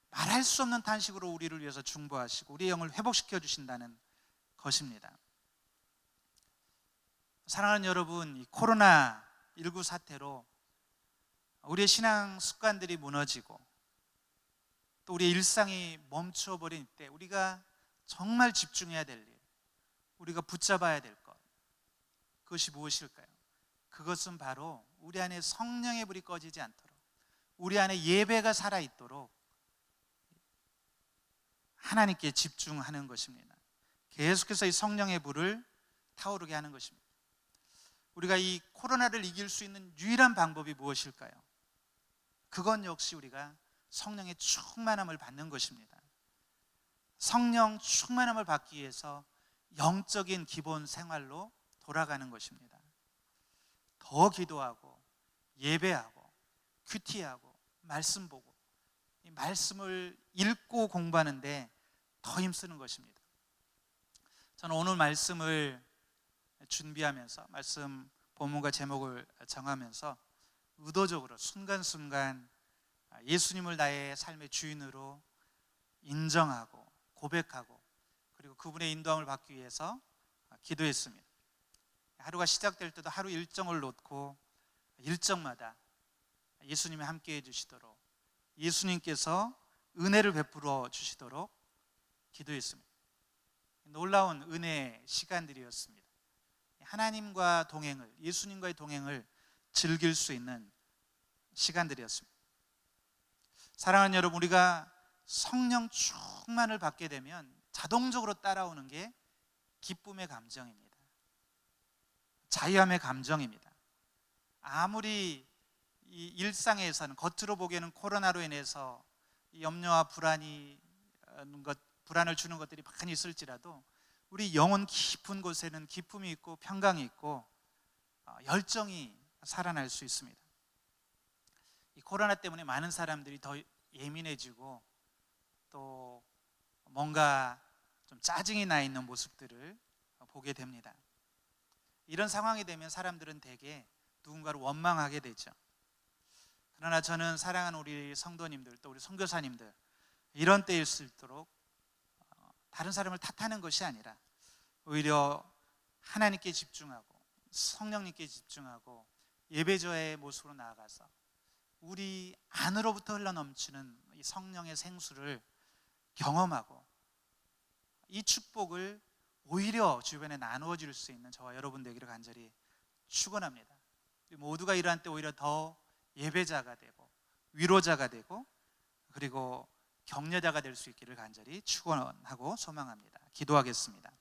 말할 수 없는 탄식으로 우리를 위해서 중보하시고 우리의 영을 회복시켜 주신다는 것입니다. 사랑하는 여러분, 이 코로나19 사태로 우리의 신앙 습관들이 무너지고 또 우리의 일상이 멈춰버린 때 우리가 정말 집중해야 될 일, 우리가 붙잡아야 될 것, 그것이 무엇일까요? 그것은 바로 우리 안에 성령의 불이 꺼지지 않도록, 우리 안에 예배가 살아있도록 하나님께 집중하는 것입니다. 계속해서 이 성령의 불을 타오르게 하는 것입니다. 우리가 이 코로나를 이길 수 있는 유일한 방법이 무엇일까요? 그건 역시 우리가 성령의 충만함을 받는 것입니다. 성령 충만함을 받기 위해서 영적인 기본 생활로 돌아가는 것입니다. 더 기도하고 예배하고 큐티하고 말씀 보고 이 말씀을 읽고 공부하는데 더 힘쓰는 것입니다. 저는 오늘 말씀을 준비하면서 말씀 본문과 제목을 정하면서 의도적으로 순간순간 예수님을 나의 삶의 주인으로 인정하고 고백하고 그리고 그분의 인도함을 받기 위해서 기도했습니다. 하루가 시작될 때도 하루 일정을 놓고 일정마다 예수님이 함께 해주시도록, 예수님께서 은혜를 베풀어 주시도록 기도했습니다. 놀라운 은혜의 시간들이었습니다. 하나님과 동행을, 예수님과의 동행을 즐길 수 있는 시간들이었습니다. 사랑하는 여러분, 우리가 성령 충만을 받게 되면 자동적으로 따라오는 게 기쁨의 감정입니다. 자유함의 감정입니다. 아무리 이 일상에서는 겉으로 보기에는 코로나로 인해서 염려와 불안을 주는 것들이 많이 있을지라도 우리 영혼 깊은 곳에는 기쁨이 있고 평강이 있고 열정이 살아날 수 있습니다. 이 코로나 때문에 많은 사람들이 더 예민해지고 또 뭔가 좀 짜증이 나 있는 모습들을 보게 됩니다. 이런 상황이 되면 사람들은 대개 누군가를 원망하게 되죠. 그러나 저는 사랑하는 우리 성도님들 또 우리 선교사님들, 이런 때일수록 다른 사람을 탓하는 것이 아니라 오히려 하나님께 집중하고 성령님께 집중하고 예배자의 모습으로 나아가서 우리 안으로부터 흘러넘치는 이 성령의 생수를 경험하고 이 축복을 오히려 주변에 나누어 줄 수 있는 저와 여러분 되기를 간절히 축원합니다. 모두가 이러한 때 오히려 더 예배자가 되고 위로자가 되고 그리고 격려자가 될 수 있기를 간절히 축원하고 소망합니다. 기도하겠습니다.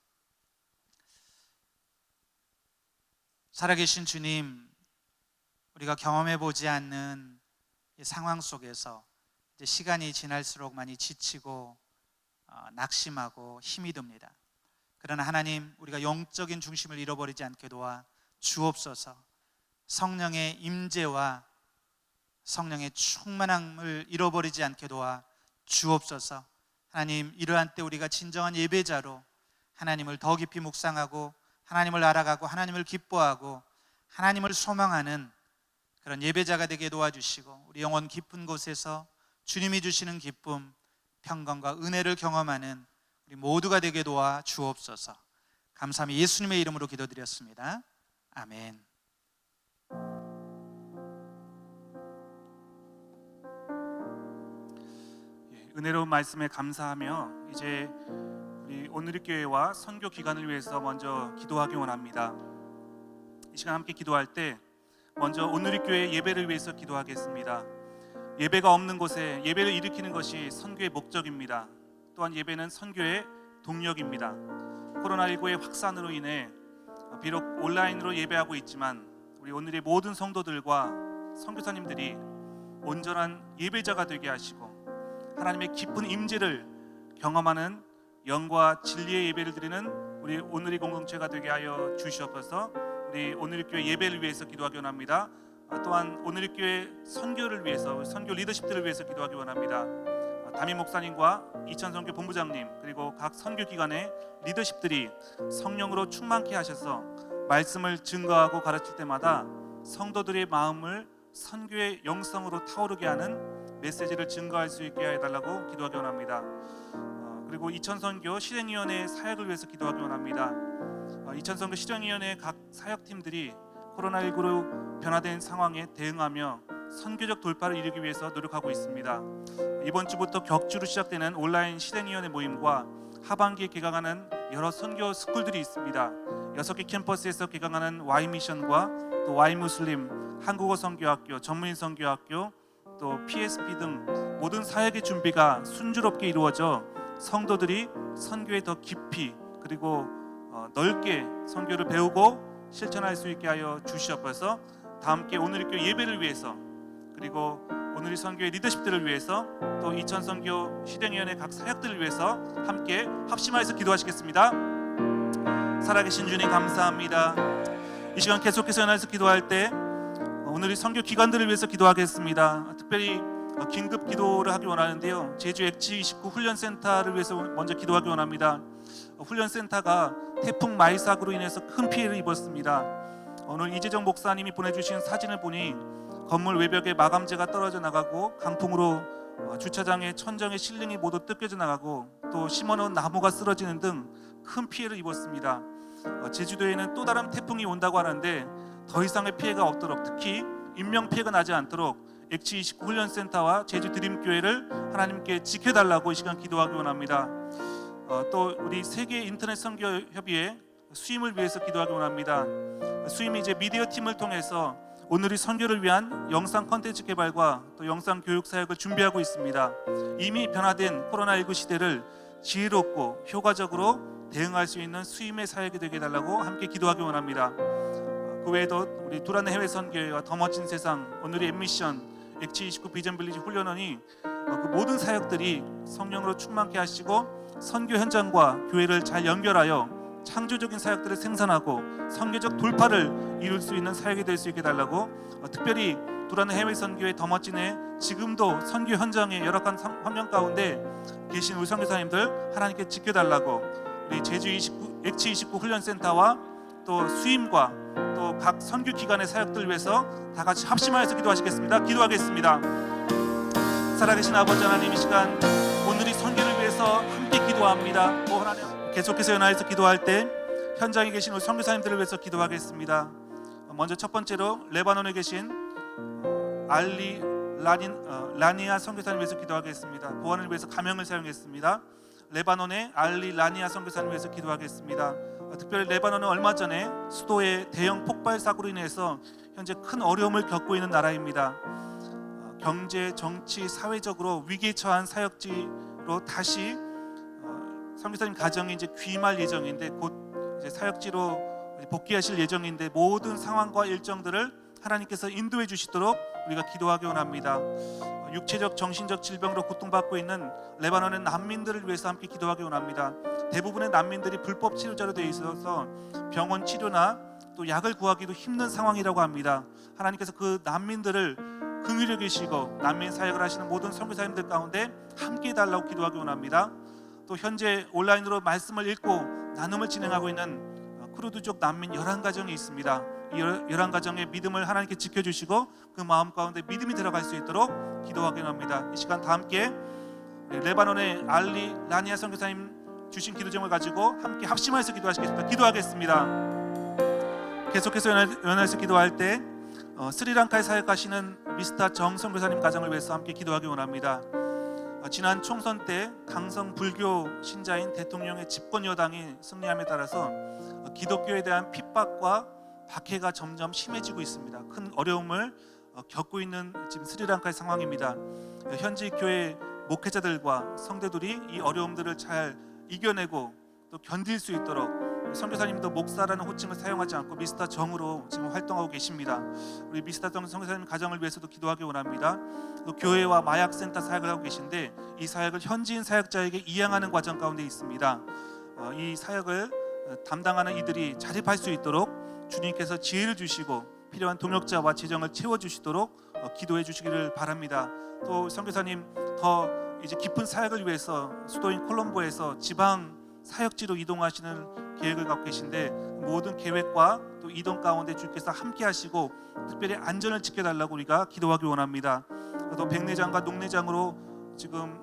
살아계신 주님, 우리가 경험해 보지 않는 이 상황 속에서 이제 시간이 지날수록 많이 지치고 낙심하고 힘이 듭니다. 그러나 하나님, 우리가 영적인 중심을 잃어버리지 않게 도와 주옵소서. 성령의 임재와 성령의 충만함을 잃어버리지 않게 도와 주옵소서. 하나님, 이러한 때 우리가 진정한 예배자로 하나님을 더 깊이 묵상하고 하나님을 알아가고 하나님을 기뻐하고 하나님을 소망하는 그런 예배자가 되게 도와주시고 우리 영혼 깊은 곳에서 주님이 주시는 기쁨, 평강과 은혜를 경험하는 우리 모두가 되게 도와 주옵소서. 감사함이 예수님의 이름으로 기도드렸습니다. 아멘. 은혜로운 말씀에 감사하며 이제 우리 오늘의 교회와 선교 기간을 위해서 먼저 기도하기 원합니다. 이 시간 함께 기도할 때 먼저 오늘의 교회 예배를 위해서 기도하겠습니다. 예배가 없는 곳에 예배를 일으키는 것이 선교의 목적입니다. 또한 예배는 선교의 동력입니다. 코로나19의 확산으로 인해 비록 온라인으로 예배하고 있지만 우리 오늘의 모든 성도들과 선교사님들이 온전한 예배자가 되게 하시고 하나님의 깊은 임재를 경험하는 영과 진리의 예배를 드리는 우리 오늘의 공동체가 되게 하여 주시옵소서. 우리 오늘의 교회 예배를 위해서 기도하기 원합니다. 또한 오늘의 교회 선교를 위해서 선교 리더십들을 위해서 기도하기 원합니다. 담임 목사님과 이천선교 본부장님 그리고 각 선교 기관의 리더십들이 성령으로 충만케 하셔서 말씀을 증거하고 가르칠 때마다 성도들의 마음을 선교의 영성으로 타오르게 하는 메시지를 증거할 수 있게 해달라고 기도하기 원합니다. 그리고 이천선교 실행위원회 사역을 위해서 기도하기 원합니다. 이천선교 실행위원회 각 사역팀들이 코로나19로 변화된 상황에 대응하며 선교적 돌파를 이루기 위해서 노력하고 있습니다. 이번 주부터 격주로 시작되는 온라인 실행위원회 모임과 하반기에 개강하는 여러 선교 스쿨들이 있습니다. 6개 캠퍼스에서 개강하는 Y미션과 또 Y무슬림, 한국어 선교학교, 전문인 선교학교, 또 PSP 등 모든 사역의 준비가 순조롭게 이루어져 성도들이 선교에 더 깊이 그리고 넓게 선교를 배우고 실천할 수 있게 하여 주시옵소서. 다 함께 오늘의 교회 예배를 위해서 그리고 오늘의 선교의 리더십들을 위해서 또 이천선교 실행위원회 각 사역들을 위해서 함께 합심하여서 기도하시겠습니다. 살아계신 주님 감사합니다. 이 시간 계속해서 연합해서 기도할 때 오늘의 선교 기관들을 위해서 기도하겠습니다. 특별히 긴급 기도를 하기 원하는데요. 제주 엑치29 훈련센터를 위해서 먼저 기도하기 원합니다. 훈련센터가 태풍 마이삭으로 인해서 큰 피해를 입었습니다. 오늘 이재정 목사님이 보내주신 사진을 보니 건물 외벽에 마감재가 떨어져 나가고 강풍으로 주차장의 천정의 실링이 모두 뜯겨져 나가고 또 심어놓은 나무가 쓰러지는 등 큰 피해를 입었습니다. 제주도에는 또 다른 태풍이 온다고 하는데 더 이상의 피해가 없도록 특히 인명 피해가 나지 않도록 엑치29 훈련센터와 제주 드림교회를 하나님께 지켜달라고 이 시간 기도하기 원합니다. 또 우리 세계 인터넷 선교협의회 수임을 위해서 기도하기 원합니다. 수임이 이제 미디어 팀을 통해서 오늘의 선교를 위한 영상 콘텐츠 개발과 또 영상 교육 사역을 준비하고 있습니다. 이미 변화된 코로나19 시대를 지혜롭고 효과적으로 대응할 수 있는 수임의 사역이 되게 해달라고 함께 기도하기 원합니다. 그 외에도 우리 두란의 해외 선교회와 더 멋진 세상, 오늘의 엠미션, 엑치29 비전 빌리지 훈련원이 그 모든 사역들이 성령으로 충만케 하시고 선교 현장과 교회를 잘 연결하여 창조적인 사역들을 생산하고 선교적 돌파를 이룰 수 있는 사역이 될 수 있게 달라고 특별히 두란의 해외 선교회 더 멋진에 지금도 선교 현장의 열악한 환경 가운데 계신 우리 선교사님들 하나님께 지켜달라고 우리 제주 엑치29 훈련센터와 또 수임과 또 각 선교 기관의 사역들 위해서 다 같이 합심하여서 기도하시겠습니다. 기도하겠습니다. 살아계신 아버지 하나님, 이 시간 오늘이 선교를 위해서 함께 기도합니다. 오 하나님, 계속해서 연합해서 기도할 때 현장에 계신 우리 선교사님들을 위해서 기도하겠습니다. 먼저 첫 번째로 레바논에 계신 라니아 선교사님 위해서 기도하겠습니다. 보안을 위해서 가명을 사용했습니다. 레바논의 라니아 선교사님 위해서 기도하겠습니다. 특별히 레바논은 얼마 전에 수도의 대형 폭발 사고로 인해서 현재 큰 어려움을 겪고 있는 나라입니다. 경제, 정치, 사회적으로 위기에 처한 사역지로 다시 선교사님 가정이 이제 귀임할 예정인데 곧 이제 사역지로 복귀하실 예정인데 모든 상황과 일정들을 하나님께서 인도해 주시도록 우리가 기도하기 원합니다. 육체적, 정신적 질병으로 고통받고 있는 레바논의 난민들을 위해서 함께 기도하기 원합니다. 대부분의 난민들이 불법 치료자로 되어 있어서 병원 치료나 또 약을 구하기도 힘든 상황이라고 합니다. 하나님께서 그 난민들을 긍휼히 여기시고 난민 사역을 하시는 모든 선교사님들 가운데 함께 해달라고 기도하기 원합니다. 또 현재 온라인으로 말씀을 읽고 나눔을 진행하고 있는 쿠르드족 난민 11가정이 있습니다. 이 11가정의 믿음을 하나님께 지켜주시고 그 마음 가운데 믿음이 들어갈 수 있도록 기도하기 원합니다. 이 시간 다 함께 레바논의 알리 라니아 선교사님 주신 기도 제목을 가지고 함께 합심해서 기도하시겠습니다. 기도하겠습니다. 계속해서 연합해서 기도할 때 스리랑카에 사역하시는 미스터 정 선교사님 가정을 위해서 함께 기도하기 원합니다. 지난 총선 때 강성 불교 신자인 대통령의 집권 여당이 승리함에 따라서 기독교에 대한 핍박과 박해가 점점 심해지고 있습니다. 큰 어려움을 겪고 있는 지금 스리랑카의 상황입니다. 현지 교회 목회자들과 성도들이 이 어려움들을 잘 이겨내고 또 견딜 수 있도록 선교사님도 목사라는 호칭을 사용하지 않고 미스터 정으로 지금 활동하고 계십니다. 우리 미스터 정 선교사님 가정을 위해서도 기도하기 원합니다. 또 교회와 마약센터 사역을 하고 계신데 이 사역을 현지인 사역자에게 이양하는 과정 가운데 있습니다. 이 사역을 담당하는 이들이 자립할 수 있도록 주님께서 지혜를 주시고 필요한 동역자와 재정을 채워주시도록 기도해 주시기를 바랍니다. 또 선교사님 더 이제 깊은 사역을 위해서 수도인 콜롬보에서 지방 사역지로 이동하시는 계획을 갖고 계신데 모든 계획과 또 이동 가운데 주께서 함께 하시고 특별히 안전을 지켜달라고 우리가 기도하기 원합니다. 또 백내장과 녹내장으로 지금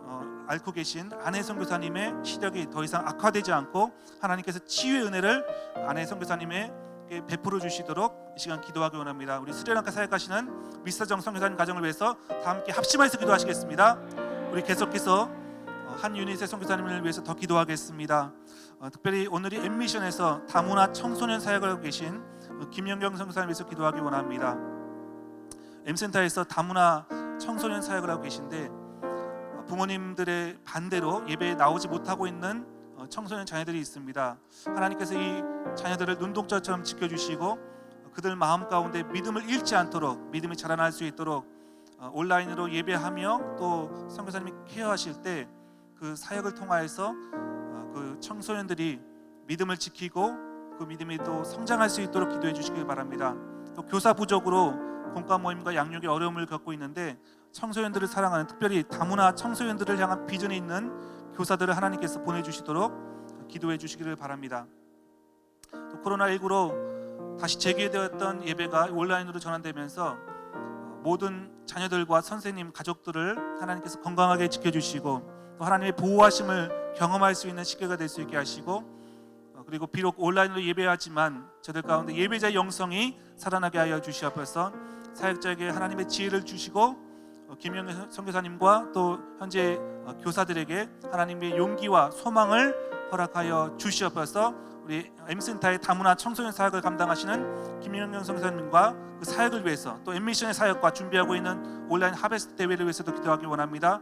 앓고 계신 안혜 선교사님의 시력이 더 이상 악화되지 않고 하나님께서 치유의 은혜를 안혜 선교사님에게 베풀어 주시도록 이 시간 기도하기 원합니다. 우리 스리랑카 사역하시는 미스터 정 선교사님 가정을 위해서 다 함께 합심해서 기도하시겠습니다. 우리 계속해서 한 유닛의 선교사님을 위해서 더 기도하겠습니다. 특별히 오늘이 엠미션에서 다문화 청소년 사역을 하고 계신 김영경 선교사님을 위해서 기도하기 원합니다. M센터에서 다문화 청소년 사역을 하고 계신데 부모님들의 반대로 예배에 나오지 못하고 있는 청소년 자녀들이 있습니다. 하나님께서 이 자녀들을 눈동자처럼 지켜주시고 그들 마음 가운데 믿음을 잃지 않도록 믿음이 자라날 수 있도록 온라인으로 예배하며 또 선교사님이 케어하실 때 그 사역을 통하여서 그 청소년들이 믿음을 지키고 그 믿음이 또 성장할 수 있도록 기도해 주시길 바랍니다. 또 교사 부족으로 공과 모임과 양육의 어려움을 겪고 있는데 청소년들을 사랑하는 특별히 다문화 청소년들을 향한 비전이 있는 교사들을 하나님께서 보내주시도록 기도해 주시기를 바랍니다. 또 코로나19로 다시 재개되었던 예배가 온라인으로 전환되면서 모든 자녀들과 선생님, 가족들을 하나님께서 건강하게 지켜주시고 또 하나님의 보호하심을 경험할 수 있는 시기가 될 수 있게 하시고 그리고 비록 온라인으로 예배하지만 저들 가운데 예배자의 영성이 살아나게 하여 주시옵소서. 사역자에게 하나님의 지혜를 주시고 김영현 선교사님과 또 현재 교사들에게 하나님의 용기와 소망을 허락하여 주시옵소서. 우리 M센터의 다문화 청소년 사역을 감당하시는 김영현 선교사님과 그 사역을 위해서 또 엠미션의 사역과 준비하고 있는 온라인 하베스트 대회를 위해서도 기도하기 원합니다.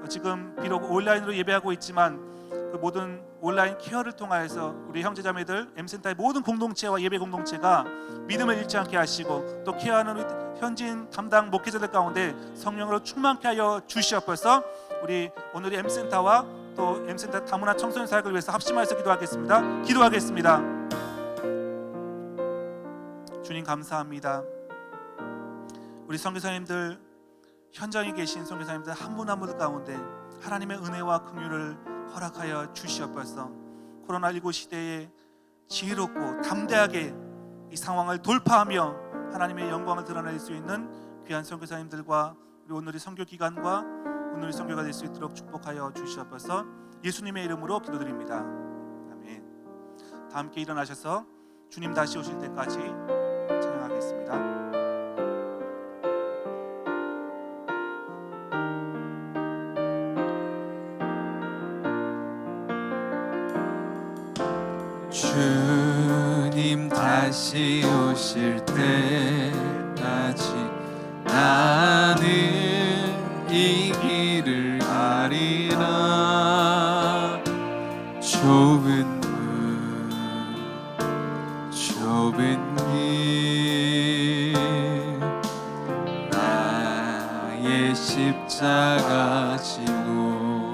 지금 비록 온라인으로 예배하고 있지만 그 모든 온라인 케어를 통하여서 우리 형제자매들 M센터의 모든 공동체와 예배 공동체가 믿음을 잃지 않게 하시고 또 케어하는 우리 현지인 담당 목회자들 가운데 성령으로 충만케 하여 주시옵소서. 우리 오늘의 M센터와 또 M센터 다문화 청소년 사역을 위해서 합심하여서 기도하겠습니다. 기도하겠습니다. 주님 감사합니다. 우리 선교사님들 현장에 계신 선교사님들 한 분 한 분 가운데 하나님의 은혜와 긍휼을 허락하여 주시옵소서. 코로나19 시대에 지혜롭고 담대하게 이 상황을 돌파하며 하나님의 영광을 드러낼 수 있는 귀한 선교사님들과 우리 오늘의 선교 기간과 오늘의 선교가 될 수 있도록 축복하여 주시옵소서. 예수님의 이름으로 기도드립니다. 아멘. 다 함께 일어나셔서 주님 다시 오실 때까지 찬양하겠습니다. 주님 다시 오실 때까지 나는 이 길을 가리라. 좁은 길 나의 십자가 지고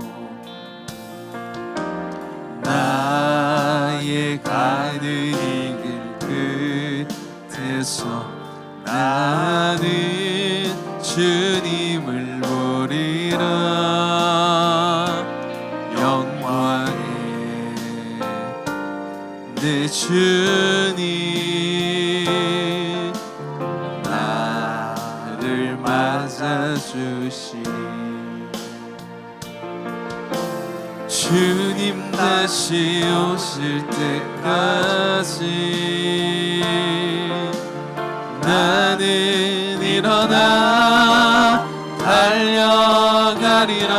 나의 가는 이 길 끝에서 나는 주님을 보리라. 주님 나를 맞아주시 주님 다시 오실 때까지 나는 일어나 달려가리라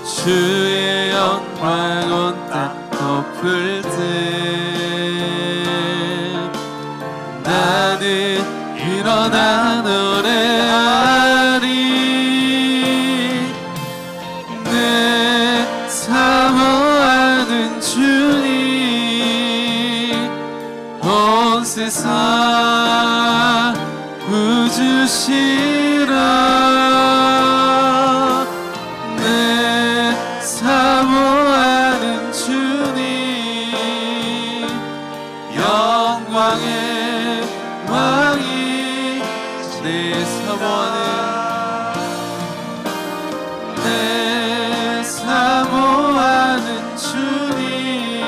주의 영광 온 땅 덮을 때 나는 일어나 노래하리 내 사모하는 주님 온 세상 구주시라 내 사모하는 주님 영광의 왕이 내 사모하는 주님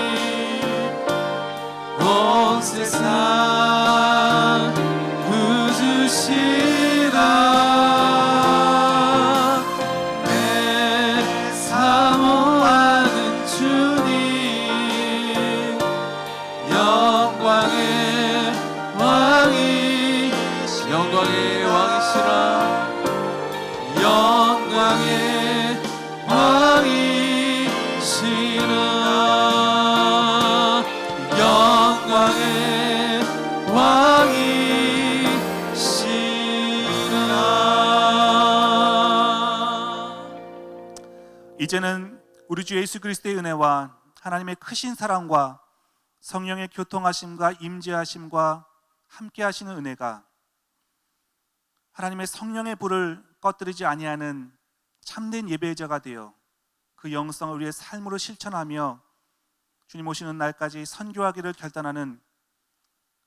온 세상 구주시라 내 사모하는 주님 영광의 왕이시라 영광의 왕이시라 영광의 왕이시라. 이제는 우리 주 예수 그리스도의 은혜와 하나님의 크신 사랑과 성령의 교통하심과 임재하심과 함께 하시는 은혜가 하나님의 성령의 불을 꺼뜨리지 아니하는 참된 예배자가 되어 그 영성을 우리의 삶으로 실천하며 주님 오시는 날까지 선교하기를 결단하는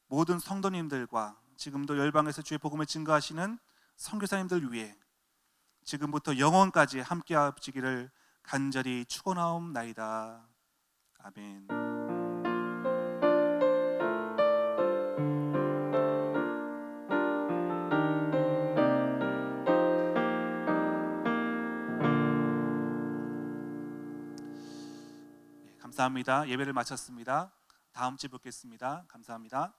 모든 성도님들과 지금도 열방에서 주의 복음을 증거하시는 선교사님들 위해 지금부터 영원까지 함께 하시기를 간절히 축원하옵나이다. 아멘. 감사합니다. 예배를 마쳤습니다. 다음 주에 뵙겠습니다. 감사합니다.